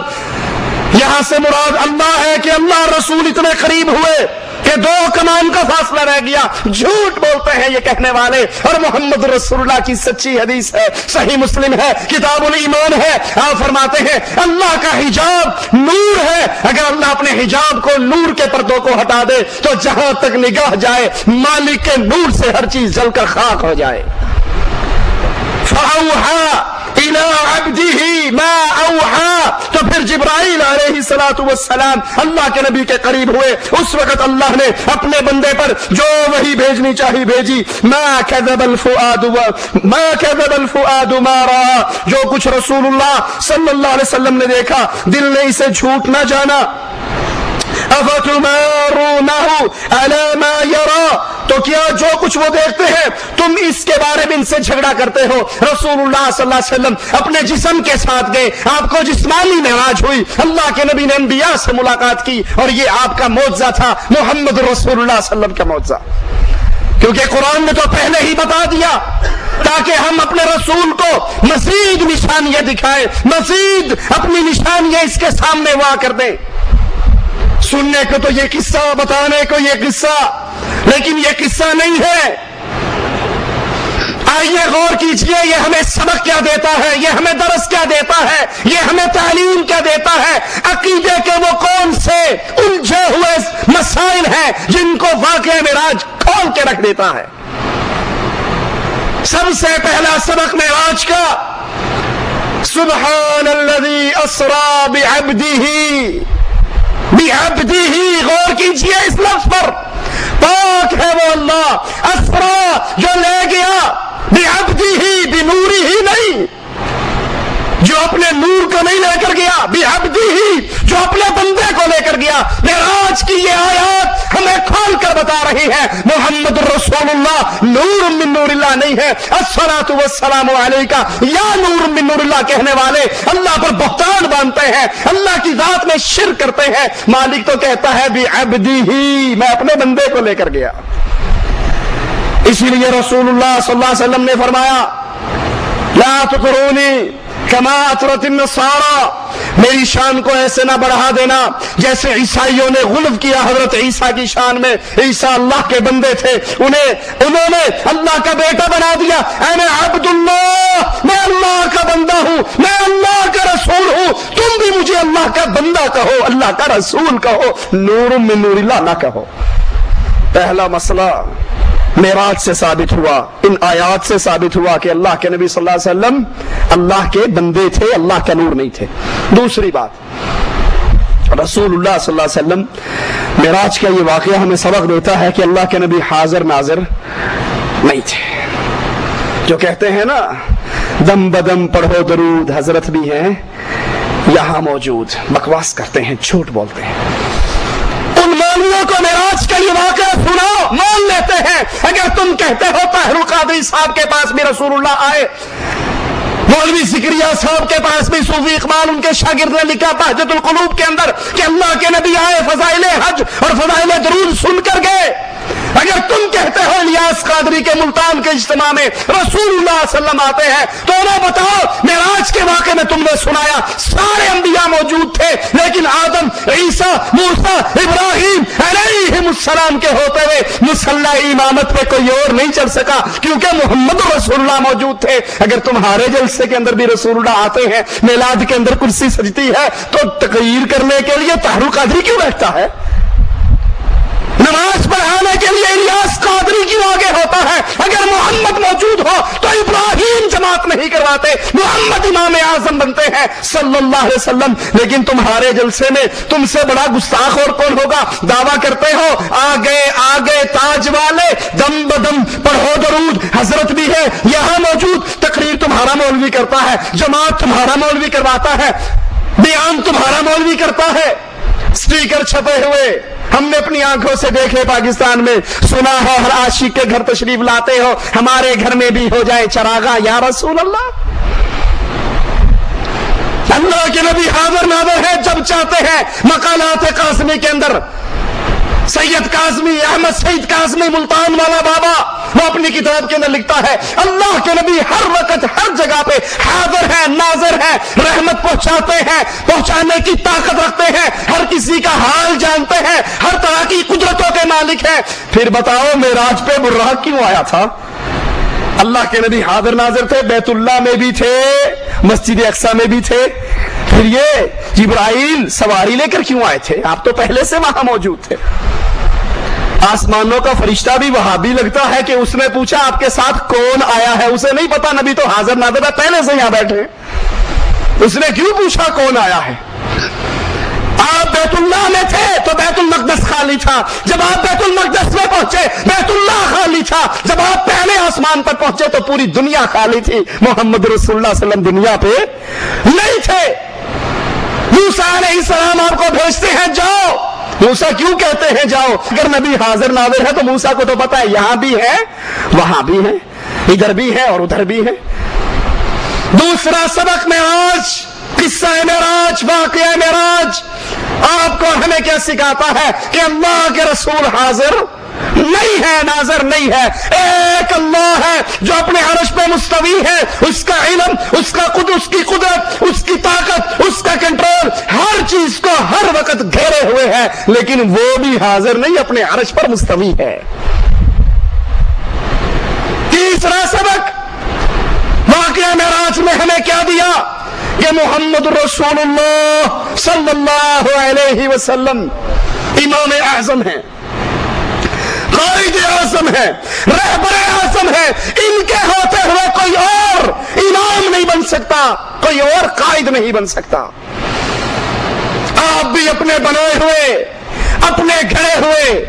اللہ ہے کہ اللہ رسول اتنے قریب ہوئے کہ 2 کمان کا فاصلہ رہ گیا. جھوٹ بولتے ہیں یہ کہنے والے. اور محمد رسول اللہ کی سچی حدیث ہے, صحیح مسلم ہے, کتاب الایمان ہے. آپ فرماتے ہیں اللہ کا حجاب نور ہے, اگر اللہ اپنے حجاب کو نور کے پردوں کو ہٹا دے تو جہاں تک نگاہ جائے مالک کے نور سے ہر چیز جل کر خاک ہو جائے. فَأَوْحَى إِلَىٰ عَبْدِهِ مَا أَوْحَى, تو پھر جبرائیل علیہ الصلوۃ والسلام اللہ کے نبی کے قریب ہوئے. اس وقت اللہ نے اپنے بندے پر جو وحی بھیجنی چاہی بھیجی. مَا كَذَبَ الْفُؤَادُ مَا رَأَىٰ, جو کچھ رسول اللہ صلی اللہ علیہ وسلم نے دیکھا دل نے اسے جھوٹ نہ جانا. أَفَتُمَارُونَهُ عَلَىٰ مَا يَرَىٰ, تو کیا جو کچھ وہ دیکھتے ہیں تم اس کے بارے میں ان سے جھگڑا کرتے ہو. رسول اللہ صلی اللہ علیہ وسلم اپنے جسم کے ساتھ گئے, آپ کو جسمانی معراج ہوئی, اللہ کے نبی نے انبیاء سے ملاقات کی, اور یہ آپ کا معجزہ تھا, محمد رسول اللہ صلی اللہ علیہ وسلم کا معجزہ. کیونکہ قرآن نے تو پہلے ہی بتا دیا تاکہ ہم اپنے رسول کو مزید نشانیاں دکھائیں, مزید اپنی نشانیاں اس کے سامنے وا کر دیں. سننے کو تو یہ قصہ, بتانے کو یہ قصہ, لیکن یہ قصہ نہیں ہے. آئیے غور کیجئے یہ ہمیں سبق کیا دیتا ہے, یہ ہمیں درس کیا دیتا ہے, یہ ہمیں تعلیم کیا دیتا ہے. عقیدے کے وہ کون سے الجھے ہوئے مسائل ہیں جن کو واقعہ معراج کھول کے رکھ دیتا ہے. سب سے پہلا سبق معراج کا سبحان الذی اسرا بعبدہ، غور کیجئے اس لفظ پر، پاک ہے وہ اللہ، اسرا جو لے گیا، بعبدہ بنورہ نہیں، جو اپنے نور کو نہیں لے کر گیا، بعبدہ جو اپنے بندے کو لے کر گیا۔ معراج کی یہ آیات ہمیں کھول کر بتا رہی ہے محمد الرسول اللہ نور من نور اللہ نہیں ہے۔ الصلاۃ والسلام علیکہ یا نور من نور اللہ کہنے والے اللہ پر بہتان باندھتے ہیں، اللہ کی ذات میں شرک کرتے ہیں۔ مالک تو کہتا ہے بعبدہ، میں اپنے بندے کو لے کر گیا۔ اسی لیے رسول اللہ صلی اللہ علیہ وسلم نے فرمایا لا تطرونی کما اطرت النصارى، میری شان کو ایسے نہ بڑھا دینا جیسے عیسائیوں نے غلو کیا حضرت عیسیٰ کی شان میں۔ عیسیٰ اللہ کے بندے تھے، انہوں نے اللہ کا بیٹا بنا دیا۔ انا عبد اللہ، میں اللہ کا بندہ ہوں، میں اللہ کا رسول ہوں، تم بھی مجھے اللہ کا بندہ کہو، اللہ کا رسول کہو، نور من نور اللہ نہ کہو۔ پہلا مسئلہ معراج سے ثابت ہوا، ان آیات سے ثابت ہوا کہ اللہ کے نبی صلی اللہ علیہ وسلم اللہ کے بندے تھے، اللہ کا نور نہیں تھے۔ دوسری بات، رسول اللہ صلی اللہ علیہ وسلم معراج کا یہ واقعہ ہمیں سبق دیتا ہے کہ اللہ کے نبی حاضر ناظر نہیں تھے۔ جو کہتے ہیں نا دم بدم پڑھو درود، حضرت بھی ہیں یہاں موجود، بکواس کرتے ہیں، جھوٹ بولتے ہیں۔ ان مولویوں کو معراج کا یہ واقعہ سناؤ، مان لیتے ہیں۔ اگر تم کہتے ہو طاہر القادری صاحب کے پاس بھی رسول اللہ آئے، مولوی زکریا صاحب کے پاس بھی صوفی اقبال ان کے شاگرد نے لکھا بہجت القلوب کے اندر کہ اللہ کے نبی آئے، فضائل حج اور فضائل درود سن کر گئے۔ اگر تم کہتے ہو الیاس قادری کے ملتان کے اجتماع میں رسول اللہ صلی اللہ علیہ وسلم آتے ہیں، تو انہیں بتاؤ معراج کے واقعے میں تم نے سنایا سارے انبیاء موجود تھے، لیکن آدم، عیسیٰ، موسیٰ، ابراہیم علیہم السلام کے ہوتے ہوئے مصلی امامت پہ کوئی اور نہیں چڑھ سکا کیونکہ محمد رسول اللہ موجود تھے۔ اگر تمہارے جلسے کے اندر بھی رسول اللہ آتے ہیں، میلاد کے اندر کرسی سجتی ہے، تو تقریر کرنے کے لیے طاہر القادری کیوں بیٹھتا ہے؟ نماز پڑھانے کے لیے الیاس قادری کیوں آگے ہوتا ہے؟ اگر محمد موجود ہو تو ابراہیم جماعت نہیں کرواتے، محمد امام اعظم بنتے ہیں صلی اللہ علیہ وسلم۔ لیکن تمہارے جلسے میں تم سے بڑا گستاخ اور کون ہوگا؟ دعویٰ کرتے ہو آگے تاج والے، دم بدم پڑھو درود، حضرت بھی ہے یہاں موجود، تقریر تمہارا مولوی کرتا ہے، جماعت تمہارا مولوی کرواتا ہے، بیان تمہارا مولوی کرتا ہے، سٹیکر چھپے ہوئے ہم نے اپنی آنکھوں سے دیکھے پاکستان میں، سنا ہے ہر عاشق کے گھر تشریف لاتے ہو، ہمارے گھر میں بھی ہو جائے چراغاں یا رسول اللہ۔ اللہ کے نبی حاضر ناظر ہے جب چاہتے ہیں۔ مقالات قاسمی کے اندر سید کاظمی، احمد سعید کاظمی ملتان والا بابا، وہ اپنی کتاب کے اندر لکھتا ہے اللہ کے نبی ہر وقت ہر جگہ پہ حاضر ہے، ناظر ہے، رحمت پہنچاتے ہیں، پہنچانے کی طاقت رکھتے ہیں، ہر کسی کا حال جانتے ہیں، ہر طرح کی قدرتوں کے مالک ہیں۔ پھر بتاؤ معراج پہ براق کیوں آیا تھا؟ اللہ کے نبی حاضر ناظر تھے، بیت اللہ میں بھی تھے، مسجد اقصی میں بھی تھے، پھر یہ جبرائیل سواری لے کر کیوں آئے تھے؟ آپ تو پہلے سے وہاں موجود تھے۔ آسمانوں کا فرشتہ بھی وہابی لگتا ہے کہ اس نے پوچھا آپ کے ساتھ کون آیا ہے، اسے نہیں پتا نبی تو حاضر ناظر ہے، پہلے سے یہاں بیٹھے، اس نے کیوں پوچھا کون آیا ہے؟ آپ بیت اللہ میں تھے تو بیت المقدس خالی تھا، جب آپ بیت المقدس میں پہنچے بیت اللہ خالی تھا، جب آپ پہلے آسمان پر پہنچے تو پوری دنیا خالی تھی، محمد رسول اللہ صلی اللہ علیہ وسلم دنیا پہ نہیں تھے۔ موسیٰ علیہ السلام آپ کو بھیجتے ہیں جاؤ، موسیٰ کیوں کہتے ہیں جاؤ؟ اگر نبی حاضر ناظر ہے تو موسیٰ کو تو پتا ہے یہاں بھی ہے وہاں بھی ہے، ادھر بھی ہے اور ادھر بھی ہے۔ دوسرا سبق معراج، قصہ معراج، واقعہ معراج آپ کو ہمیں کیا سکھاتا ہے؟ کہ اللہ کے رسول حاضر نہیں ہے، ناظر نہیں ہے، ایک اللہ ہے جو اپنے عرش پہ مستوی ہے، اس کا علم، اس کی قدرت، اس کی طاقت، اس کا کنٹرول ہر چیز کو ہر وقت گھیرے ہوئے ہے، لیکن وہ بھی حاضر نہیں، اپنے عرش پر مستوی ہے۔ تیسرا سبق واقعہ معراج میں ہمیں کیا دیا؟ کہ محمد رسول اللہ صلی اللہ علیہ وسلم امام اعظم ہیں، قائد اعظم ہے، رہبر اعظم ہے، ان کے ہوتے ہوئے کوئی اور امام نہیں بن سکتا، کوئی اور قائد نہیں بن سکتا۔ آپ بھی اپنے بنائے ہوئے، اپنے گھڑے ہوئے،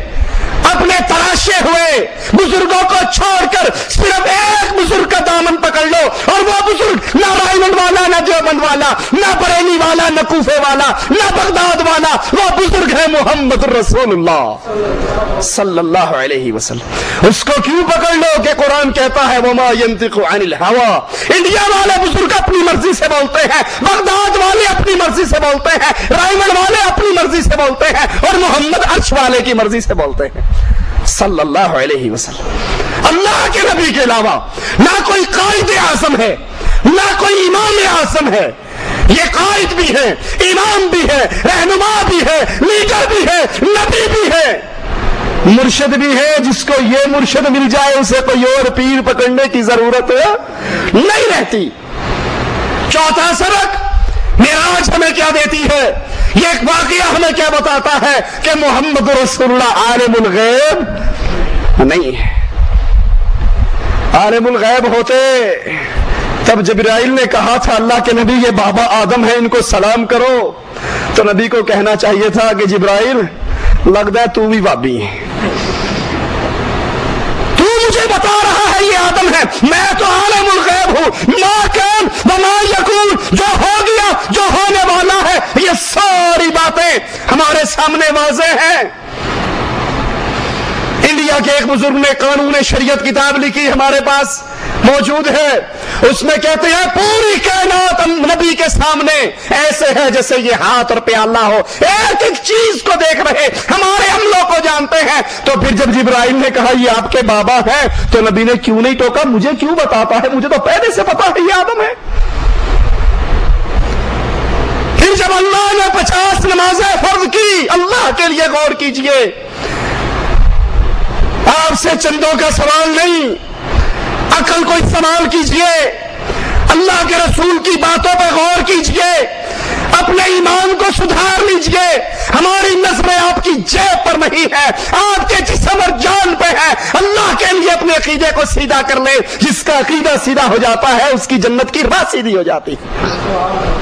اپنے تراشے ہوئے بزرگوں کو چھوڑ کر صرف ایک بزرگ کا دامن پکڑ لو، اور وہ بزرگ نہ رائے گنج والا، نہ دیوبند والا، نہ بریلی والا، نہ کوفے والا، نہ بغداد والا، وہ بزرگ ہے محمد الرسول اللہ صلی اللہ علیہ وسلم۔ اس کو کیوں پکڑ لو کہ قرآن کہتا ہے وما ينطق عن الهوى۔ انڈیا والے بزرگ اپنی مرضی سے بولتے ہیں، بغداد والے اپنی مرضی سے بولتے ہیں، رائے گنج والے اپنی مرضی سے بولتے ہیں، اور محمد عرش والے کی مرضی سے بولتے ہیں صلی اللہ علیہ وسلم۔ اللہ کے نبی کے علاوہ نہ کوئی قائد اعظم ہے، نہ کوئی امام اعظم ہے۔ یہ قائد بھی ہے، امام بھی ہے، رہنما بھی ہے، لیڈر بھی ہے، نبی بھی ہے، مرشد بھی ہے۔ جس کو یہ مرشد مل جائے اسے کوئی اور پیر پکڑنے کی ضرورت نہیں رہتی۔ چوتھا سبق معراج ہمیں کیا دیتی ہے؟ یہ ایک واقعہ ہمیں کیا بتاتا ہے کہ محمد رسول اللہ عالم الغیب نہیں ہے۔ عالم الغیب ہوتے تب جبرائیل نے کہا تھا اللہ کے نبی یہ بابا آدم ہے، ان کو سلام کرو، تو نبی کو کہنا چاہیے تھا کہ جبرائیل لگتا ہے تو بھی بابی ہے، تو مجھے بتا رہا ہے یہ آدم ہے، میں تو عالم الغیب ہوں، ما کان وما یکون، جو ہو گیا جو ہونے والا ہے، یہ ساری باتیں ہمارے سامنے واضح ہیں۔ انڈیا کے ایک بزرگ نے قانون شریعت کتاب لکھی، ہمارے پاس موجود ہے، اس میں کہتے ہیں پوری کائنات نبی کے سامنے ایسے ہے جیسے یہ ہاتھ اور پیالہ ہو، ایک ایک چیز کو دیکھ رہے، ہمارے عملوں کو جانتے ہیں۔ تو پھر جب جبرائیل نے کہا یہ آپ کے بابا ہیں تو نبی نے کیوں نہیں ٹوکا؟ مجھے کیوں بتاتا ہے، مجھے تو پہلے سے پتا ہے یہ آدم ہے۔ پھر جب اللہ نے 50 نمازیں فرض کی، اللہ کے لیے غور کیجئے، آپ سے چندوں کا سوال نہیں، عقل کو استعمال کیجئے، اللہ کے رسول کی باتوں پہ غور کیجئے، اپنے ایمان کو سدھار لیجئے۔ ہماری نظریں آپ کی جیب پر نہیں ہے، آپ کے جسم اور جان پہ ہے۔ اللہ کے لیے اپنے عقیدے کو سیدھا کر لیں، جس کا عقیدہ سیدھا ہو جاتا ہے اس کی جنت کی راہ سیدھی ہو جاتی ہے۔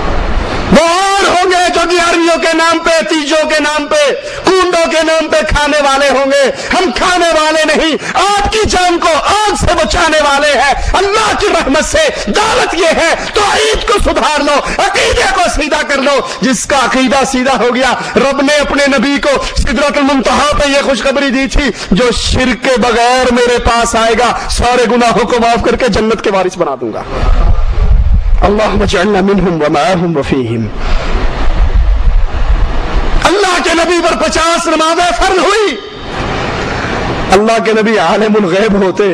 وہ اور ہوں گے جو گیارہویں کے نام پہ، تیجوں کے نام پہ، کنڈوں کے نام پہ کھانے والے ہوں گے، ہم کھانے والے نہیں، آپ کی جان کو آگ سے بچانے والے ہیں۔ اللہ کی رحمت سے دعوت یہ ہے توحید کو سدھار لو، عقیدے کو سیدھا کر لو۔ جس کا عقیدہ سیدھا ہو گیا، رب نے اپنے نبی کو سدرۃ المنتہا پہ یہ خوشخبری دی تھی جو شرک کے بغیر میرے پاس آئے گا سارے گناہوں کو معاف کر کے جنت کے وارث بنا دوں گا۔ اللہم اجعلنا منہم ومعہم وفیہم۔ اللہ کے نبی پر 50 نمازیں فرض ہوئی۔ اللہ کے نبی عالم الغیب ہوتے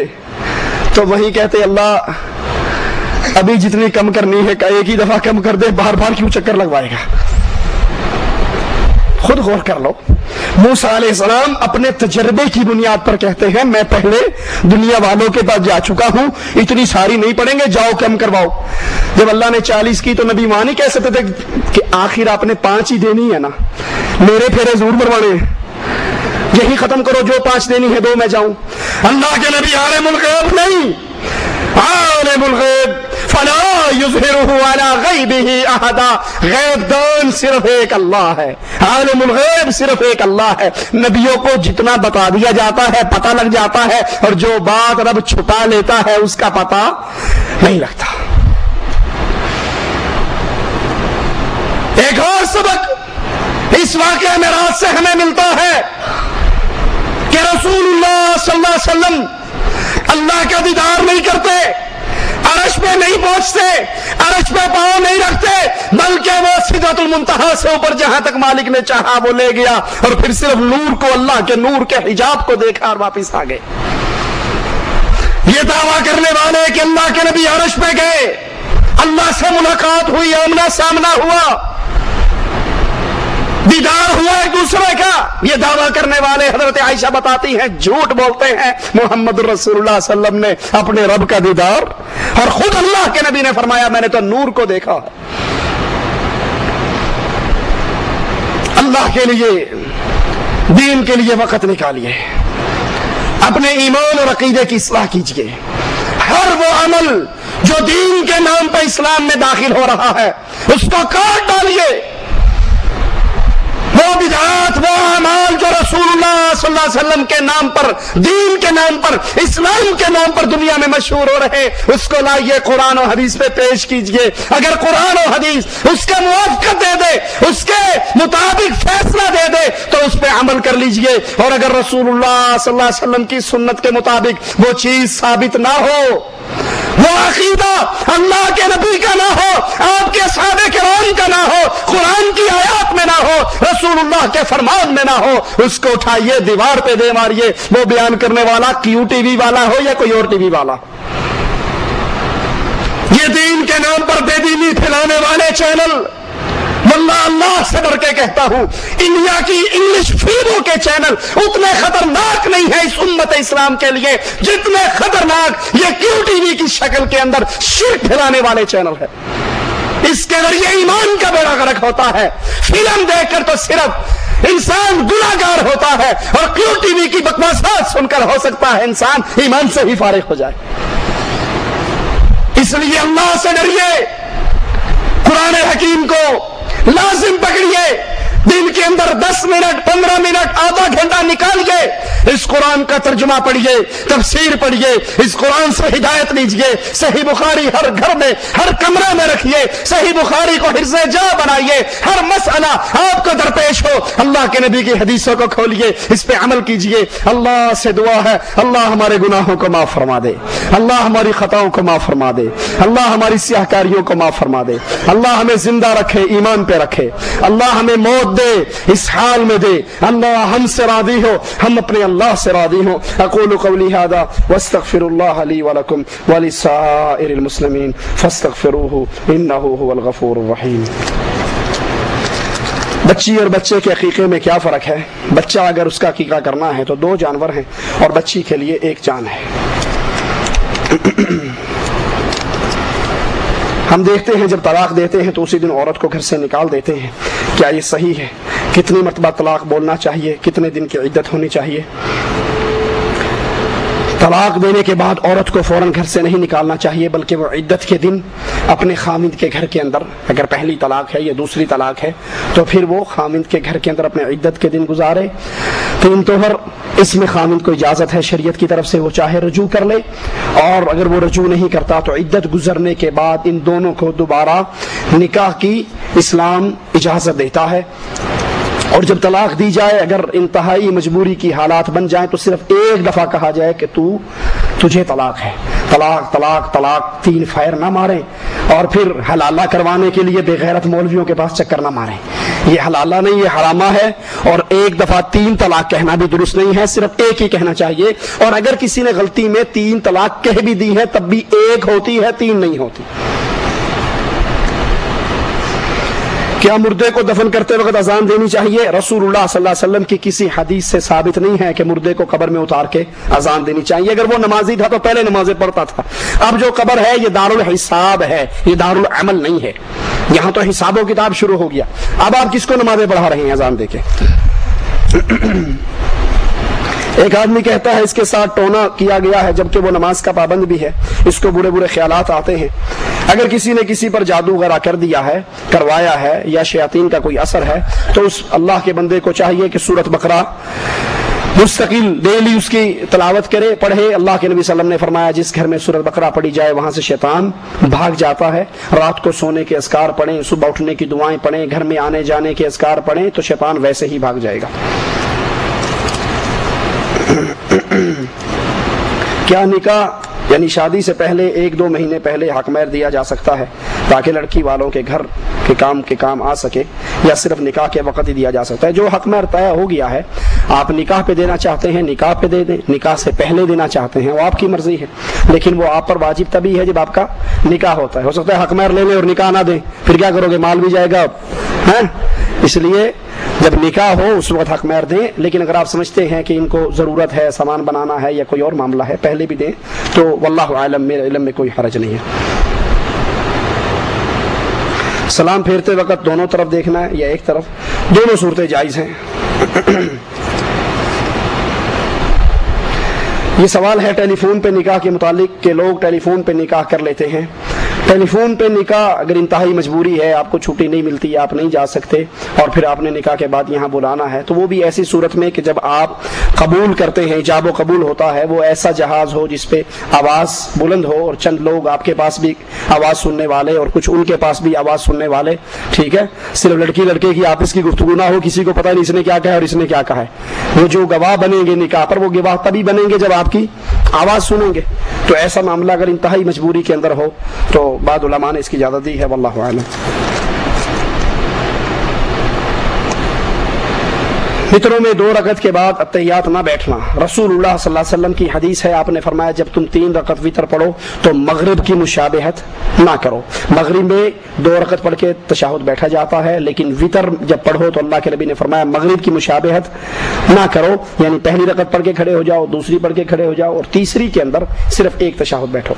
تو وہی کہتے اللہ ابھی جتنی کم کرنی ہے ایک ہی دفعہ کم کر دے، بار بار کیوں چکر لگوائے گا؟ خود غور کر لو۔ موسیٰ علیہ السلام اپنے تجربے کی بنیاد پر کہتے ہیں میں پہلے دنیا والوں کے پاس جا چکا ہوں، اتنی ساری نہیں پڑیں گے، جاؤ کم کرواؤ۔ جب اللہ نے 40 کی تو نبی وہاں نہیں کہہ سکتے تھے کہ آخر آپ نے 5 ہی دینی ہے نا، میرے پھیرے ضرور مروانے ہیں، یہی ختم کرو، جو 5 دینی ہے 2 میں جاؤں۔ اللہ کے نبی عالم الغیب نہیں، عالم الغیب فلا یظہرہ علی غیبہ احدا، غیب دان صرف ایک اللہ ہے، عالم الغیب صرف ایک اللہ ہے۔ نبیوں کو جتنا بتا دیا جاتا ہے پتہ لگ جاتا ہے، اور جو بات رب چھپا لیتا ہے اس کا پتہ نہیں لگتا۔ ایک اور سبق اس واقعہ معراج سے ہمیں ملتا ہے کہ رسول اللہ صلی اللہ علیہ وسلم اللہ کا دیدار نہیں کرتے، عرش پہ نہیں پہنچتے، عرش پہ پاؤں نہیں رکھتے، بلکہ وہ سدرۃ المنتہا سے اوپر جہاں تک مالک نے چاہا وہ لے گیا، اور پھر صرف نور کو، اللہ کے نور کے حجاب کو دیکھا اور واپس آ گئے۔ یہ دعویٰ کرنے والے کہ اللہ کے نبی عرش پہ گئے، اللہ سے ملاقات ہوئی، آمنا سامنا ہوا، دیدار ہوا ایک دوسرے کا، یہ دعویٰ کرنے والے حضرت عائشہ بتاتی ہیں جھوٹ بولتے ہیں۔ محمد رسول اللہ صلی اللہ علیہ وسلم نے اپنے رب کا دیدار، اور خود اللہ کے نبی نے فرمایا میں نے تو نور کو دیکھا ہے۔ اللہ کے لیے، دین کے لیے وقت نکالیے، اپنے ایمان اور عقیدے کی اصلاح کیجئے. ہر وہ عمل جو دین کے نام پہ اسلام میں داخل ہو رہا ہے اس کو کاٹ ڈالیے. وہ بدعات، وہ اعمال جو رسول اللہ صلی اللہ علیہ وسلم کے نام پر، دین کے نام پر، اسلام کے نام پر دنیا میں مشہور ہو رہے، اس کو لائیے قرآن و حدیث پہ پیش کیجئے. اگر قرآن و حدیث اس کے موافقت دے دے، اس کے مطابق فیصلہ دے دے تو اس پہ عمل کر لیجئے. اور اگر رسول اللہ صلی اللہ علیہ وسلم کی سنت کے مطابق وہ چیز ثابت نہ ہو، وہ عقیدہ اللہ کے نبی کا نہ ہو، آپ کے صحابہ کرام کا نہ ہو، قرآن کی آیات میں نہ ہو، رسول اللہ کے فرمان میں نہ ہو، اس کو اٹھائیے، دیوار پہ دے ماریے. وہ بیان کرنے والا کیو ٹی وی والا ہو یا کوئی اور ٹی وی والا. یہ دین کے نام پر بے دینی پھیلانے والے چینل، واللہ اللہ سے ڈر کے کہتا ہوں، انڈیا کی انگلش فلموں کے چینل اتنے خطرناک نہیں ہے اس امت اسلام کے لیے جتنے خطرناک یہ کیو ٹی وی کی شکل کے اندر شرک پھیلانے والے چینل ہے. اس کے ذریعے ایمان کا بیڑا غرق ہوتا ہے. فلم دیکھ کر تو صرف انسان گناہگار ہوتا ہے، اور کیو ٹی وی کی بکواسات سن کر ہو سکتا ہے انسان ایمان سے ہی فارغ ہو جائے. اس لیے اللہ سے ڈریے، قرآن حکیم کو لازم پکڑیے. دن کے اندر 10 منٹ 15 منٹ آدھا گھنٹہ نکالیے، اس قرآن کا ترجمہ پڑھیے، تفسیر پڑھیے، اس قرآن سے ہدایت لیجیے. صحیح بخاری ہر گھر میں، ہر کمرہ میں رکھیے. صحیح بخاری کو حرز جا بنائیے. ہر مسئلہ آپ کو درپیش ہو، اللہ کے نبی کی حدیثوں کو کھولیے، اس پہ عمل کیجیے. اللہ سے دعا ہے اللہ ہمارے گناہوں کو معاف فرما دے، اللہ ہماری خطاؤں کو معاف فرما دے، اللہ ہماری سیاہ کاریوں کو معاف فرما دے، اللہ ہمیں زندہ رکھے، ایمان پہ رکھے، اللہ ہمیں موت دے اس حال میں دے. اللہ ہم سے راضی ہو، ہم اپنے اللہ سے راضی ہوں. اقول قولی هذا واستغفر الله لي ولكم ولسائر المسلمين فاستغفروه انه هو الغفور الرحيم. بچی اور بچے کے عقیقے میں کیا فرق ہے؟ بچہ اگر اس کا عقیقہ کرنا ہے تو 2 جانور ہیں اور بچی کے لیے 1 جان ہے. ہم دیکھتے ہیں جب طلاق دیتے ہیں تو اسی دن عورت کو گھر سے نکال دیتے ہیں. کیا یہ صحیح ہے؟ کتنی مرتبہ طلاق بولنا چاہیے؟ کتنے دن کی عدت ہونی چاہیے؟ طلاق دینے کے بعد عورت کو فوراً گھر سے نہیں نکالنا چاہیے، بلکہ وہ عدت کے دن اپنے خاوند کے گھر کے اندر، اگر پہلی طلاق ہے یا دوسری طلاق ہے تو پھر وہ خاوند کے گھر کے اندر اپنے عدت کے دن گزارے. 3 طہر اس میں خاوند کو اجازت ہے شریعت کی طرف سے، وہ چاہے رجوع کر لے، اور اگر وہ رجوع نہیں کرتا تو عدت گزرنے کے بعد ان دونوں کو دوبارہ نکاح کی اسلام اجازت دیتا ہے. اور جب طلاق دی جائے، اگر انتہائی مجبوری کی حالات بن جائیں تو صرف 1 دفعہ کہا جائے کہ تجھے طلاق ہے. طلاق طلاق طلاق 3 فائر نہ ماریں، اور پھر حلالہ کروانے کے لیے بے غیرت مولویوں کے پاس چکر نہ ماریں. یہ حلالہ نہیں، یہ حرامہ ہے. اور 1 دفعہ 3 طلاق کہنا بھی درست نہیں ہے، صرف 1 ہی کہنا چاہیے. اور اگر کسی نے غلطی میں 3 طلاق کہہ بھی دی ہے تب بھی 1 ہوتی ہے، 3 نہیں ہوتی. کیا مردے کو دفن کرتے وقت اذان دینی چاہیے؟ رسول اللہ صلی اللہ علیہ وسلم کی کسی حدیث سے ثابت نہیں ہے کہ مردے کو قبر میں اتار کے اذان دینی چاہیے. اگر وہ نمازی تھا تو پہلے نمازیں پڑھتا تھا. اب جو قبر ہے یہ دارالحساب ہے، یہ دارالعمل نہیں ہے. یہاں تو حساب و کتاب شروع ہو گیا. اب آپ کس کو نمازیں پڑھا رہے ہیں اذان دے کے؟ ایک آدمی کہتا ہے اس کے ساتھ ٹونا کیا گیا ہے جبکہ وہ نماز کا پابند بھی ہے. اس کو برے برے خیالات آتے ہیں. اگر کسی نے کسی پر جادو وغیرہ کر دیا ہے، کروایا ہے، یا شیاطین کا کوئی اثر ہے تو اس اللہ کے بندے کو چاہیے کہ سورۃ بقرہ مستقل ڈیلی اس کی تلاوت کرے، پڑھے. اللہ کے نبی صلی اللہ علیہ وسلم نے فرمایا جس گھر میں سورۃ بقرہ پڑھی جائے وہاں سے شیطان بھاگ جاتا ہے. رات کو سونے کے اذکار پڑھیں، صبح اٹھنے کی دعائیں پڑھیں، گھر میں آنے جانے کے اذکار پڑھیں تو شیطان ویسے ہی بھاگ جائے گا. کیا نکاح یعنی شادی سے پہلے 1-2 مہینے پہلے حق مہر دیا جا سکتا ہے تاکہ لڑکی والوں کے گھر کے کام آ سکے، یا صرف نکاح کے وقت ہی دیا جا سکتا ہے؟ جو حق مہر طے ہو گیا ہے، آپ نکاح پہ دینا چاہتے ہیں نکاح پہ دے دیں، نکاح سے پہلے دینا چاہتے ہیں وہ آپ کی مرضی ہے، لیکن وہ آپ پر واجب تبھی ہے جب آپ کا نکاح ہوتا ہے. ہو سکتا ہے حق مہر لے لیں اور نکاح نہ دیں، پھر کیا کرو گے؟ مال بھی جائے گا. اس لیے جب نکاح ہو اس وقت حق مہر دیں. لیکن اگر آپ سمجھتے ہیں کہ ان کو ضرورت ہے، سامان بنانا ہے یا کوئی اور معاملہ ہے، پہلے بھی دیں تو واللہ عالم، میرے علم میں کوئی حرج نہیں ہے. سلام پھیرتے وقت دونوں طرف دیکھنا ہے یا ایک طرف؟ دونوں صورتیں جائز ہیں. یہ سوال ہے ٹیلی فون پہ نکاح کے متعلق کہ لوگ ٹیلی فون پہ نکاح کر لیتے ہیں. ٹیلی فون پہ نکاح اگر انتہائی مجبوری ہے, آپ کو چھٹی نہیں ملتی, آپ نہیں جا سکتے, اور پھر آپ نے نکاح کے بعد یہاں بلانا ہے, تو وہ بھی ایسی صورت میں کہ جب آپ قبول کرتے ہیں, ایجاب و قبول ہوتا ہے, وہ ایسا جہاز ہو جس پہ آواز بلند ہو اور چند لوگ آپ کے پاس بھی آواز سننے والے اور کچھ ان کے پاس بھی آواز سننے والے, ٹھیک ہے, صرف لڑکی لڑکے کی آپس کی گفتگو نہ ہو, کسی کو پتہ نہیں اس نے کیا کہا اور اس نے کیا کہا ہے. وہ جو گواہ بنیں گے نکاح پر, وہ گواہ تبھی بنیں گے جب آپ کی آواز سنیں گے. تو ایسا معاملہ اگر انتہائی مجبوری کے اندر ہو تو بعض علماء نے اس کی اجازت دی ہے, واللہ اعلم. فطروں میں 2 رکعت کے بعد اتحیات نہ بیٹھنا. رسول اللہ صلی اللہ علیہ وسلم کی حدیث ہے, آپ نے فرمایا جب تم 3 رکعت وطر پڑھو تو مغرب کی مشابہت نہ کرو. مغرب میں 2 رکعت پڑھ کے تشہد بیٹھا جاتا ہے, لیکن وطر جب پڑھو تو اللہ کے نبی نے فرمایا مغرب کی مشابہت نہ کرو, یعنی پہلی رکعت پڑھ کے کھڑے ہو جاؤ, دوسری پڑھ کے کھڑے ہو جاؤ, اور تیسری کے اندر صرف ایک تشہد بیٹھو.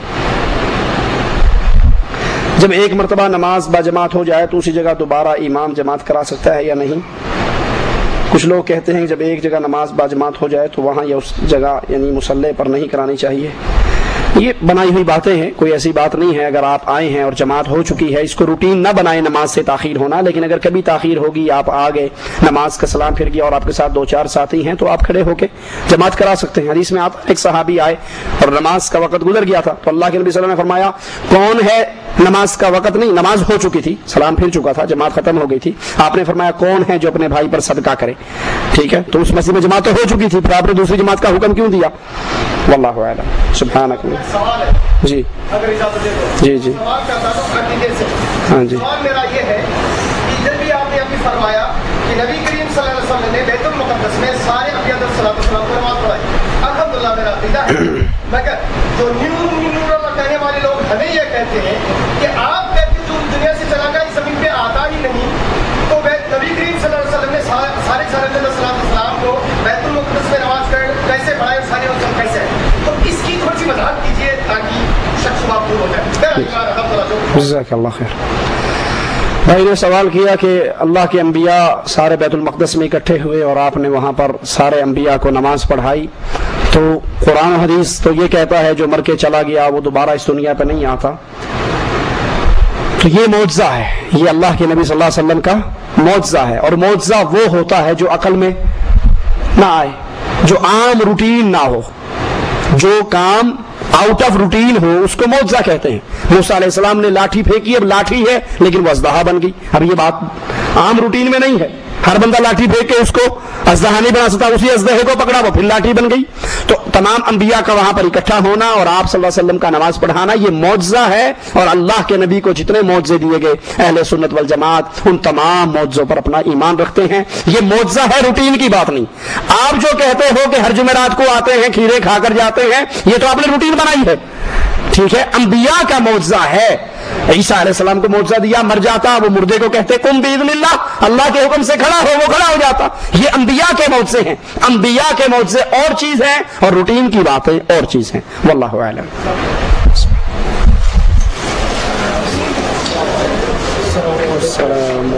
جب ایک مرتبہ نماز با جماعت ہو جائے تو اسی جگہ دوبارہ امام جماعت کرا سکتا ہے یا نہیں؟ کچھ لوگ کہتے ہیں کہ جب ایک جگہ نماز با جماعت ہو جائے تو وہاں یا اس جگہ یعنی مصلی پر نہیں کرانی چاہیے. یہ بنائی ہوئی باتیں ہیں, کوئی ایسی بات نہیں ہے. اگر آپ آئے ہیں اور جماعت ہو چکی ہے, اس کو روٹین نہ بنائیں نماز سے تاخیر ہونا, لیکن اگر کبھی تاخیر ہوگی, آپ آ گئے, نماز کا سلام پھر گیا اور آپ کے ساتھ 2-4 ساتھی ہیں, تو آپ کھڑے ہو کے جماعت کرا سکتے ہیں. حدیث میں آتا ہے ایک صحابی آئے اور نماز کا وقت گزر گیا تھا, تو اللہ کے نبی صلی اللہ علیہ وسلم نے فرمایا کون ہے, نماز کا وقت نہیں, نماز ہو چکی تھی, سلام پھر چکا تھا, جماعت ختم ہو گئی تھی, آپ نے فرمایا کون ہے جو اپنے بھائی پر صدقہ کرے, ٹھیک ہے, تو اس مسجد میں جماعت تو ہو چکی تھی, پھر آپ نے دوسری جماعت کا حکم کیوں دیا؟ واللہ اعلم. سبحانک. جی اگر اجازت دے تو جی جی سوال کرتا ہوں عقیدے سے. ہاں جی. سوال میرا یہ ہے کہ جب بھی آپ نے ابھی فرمایا کہ نبی کریم صلی اللہ علیہ وسلم نے بیت المقدس میں سارے انبیاء علیہ السلام کو نماز پڑھائی, الحمدللہ میرا عقیدہ ہے, مگر جو نیورو کہنے والے لوگ ہمیں یہ کہتے ہیں کہ آپ کہتے جو دنیا سے چلا گیا اس زمین پہ آتا ہی نہیں, تو نبی کریم صلی اللہ علیہ وسلم نے سارے السلام کو بیت المقدس میں نماز کیسے پڑھائے, سارے وسلم کیسے, تو اس کی تھوڑی سی وضاحت کیجیے تاکہ شک شبہ دور ہو جائے. جزاک اللہ خیر. بھائی نے سوال کیا کہ اللہ کے انبیاء سارے بیت المقدس میں اکٹھے ہوئے اور آپ نے وہاں پر سارے انبیاء کو نماز پڑھائی, تو قرآن و حدیث تو یہ کہتا ہے جو مر کے چلا گیا وہ دوبارہ اس دنیا پہ نہیں آتا. تو یہ معجزہ ہے, یہ اللہ کے نبی صلی اللہ علیہ وسلم کا معجزہ ہے, اور معجزہ وہ ہوتا ہے جو عقل میں نہ آئے, جو عام روٹین نہ ہو, جو کام آؤٹ آف روٹین ہو اس کو معجزہ کہتے ہیں. موسیٰ علیہ السلام نے لاٹھی پھینکی, اب لاٹھی ہے لیکن وہ اژدہا بن گئی. اب یہ بات عام روٹین میں نہیں ہے, ہر بندہ لاٹھی پھینک کے اس کو اژدہا نہیں بنا سکتا, اسی اژدہے کو پکڑا وہ پھر لاٹھی بن گئی. تو تمام انبیاء کا وہاں پر اکٹھا ہونا اور آپ صلی اللہ علیہ وسلم کا نماز پڑھانا یہ معجزہ ہے, اور اللہ کے نبی کو جتنے معجزے دیے گئے اہل سنت والجماعت ان تمام معجزوں پر اپنا ایمان رکھتے ہیں. یہ معجزہ ہے, روٹین کی بات نہیں. آپ جو کہتے ہو کہ ہر جمعرات کو آتے ہیں کھیرے کھا کر جاتے ہیں, یہ تو آپ نے روٹین بنائی ہے, ٹھیک ہے. انبیاء کا معجزہ ہے, عیسیٰ علیہ السلام کو معجزہ دیا, مر جاتا, وہ مردے کو کہتے قم باذن اللہ, اللہ کے حکم سے کھڑا ہو, وہ کھڑا ہو جاتا. یہ انبیاء کے معجزے ہیں. انبیاء کے معجزے اور چیز ہیں اور روٹین کی باتیں اور چیز ہیں. واللہ اعلم. السلام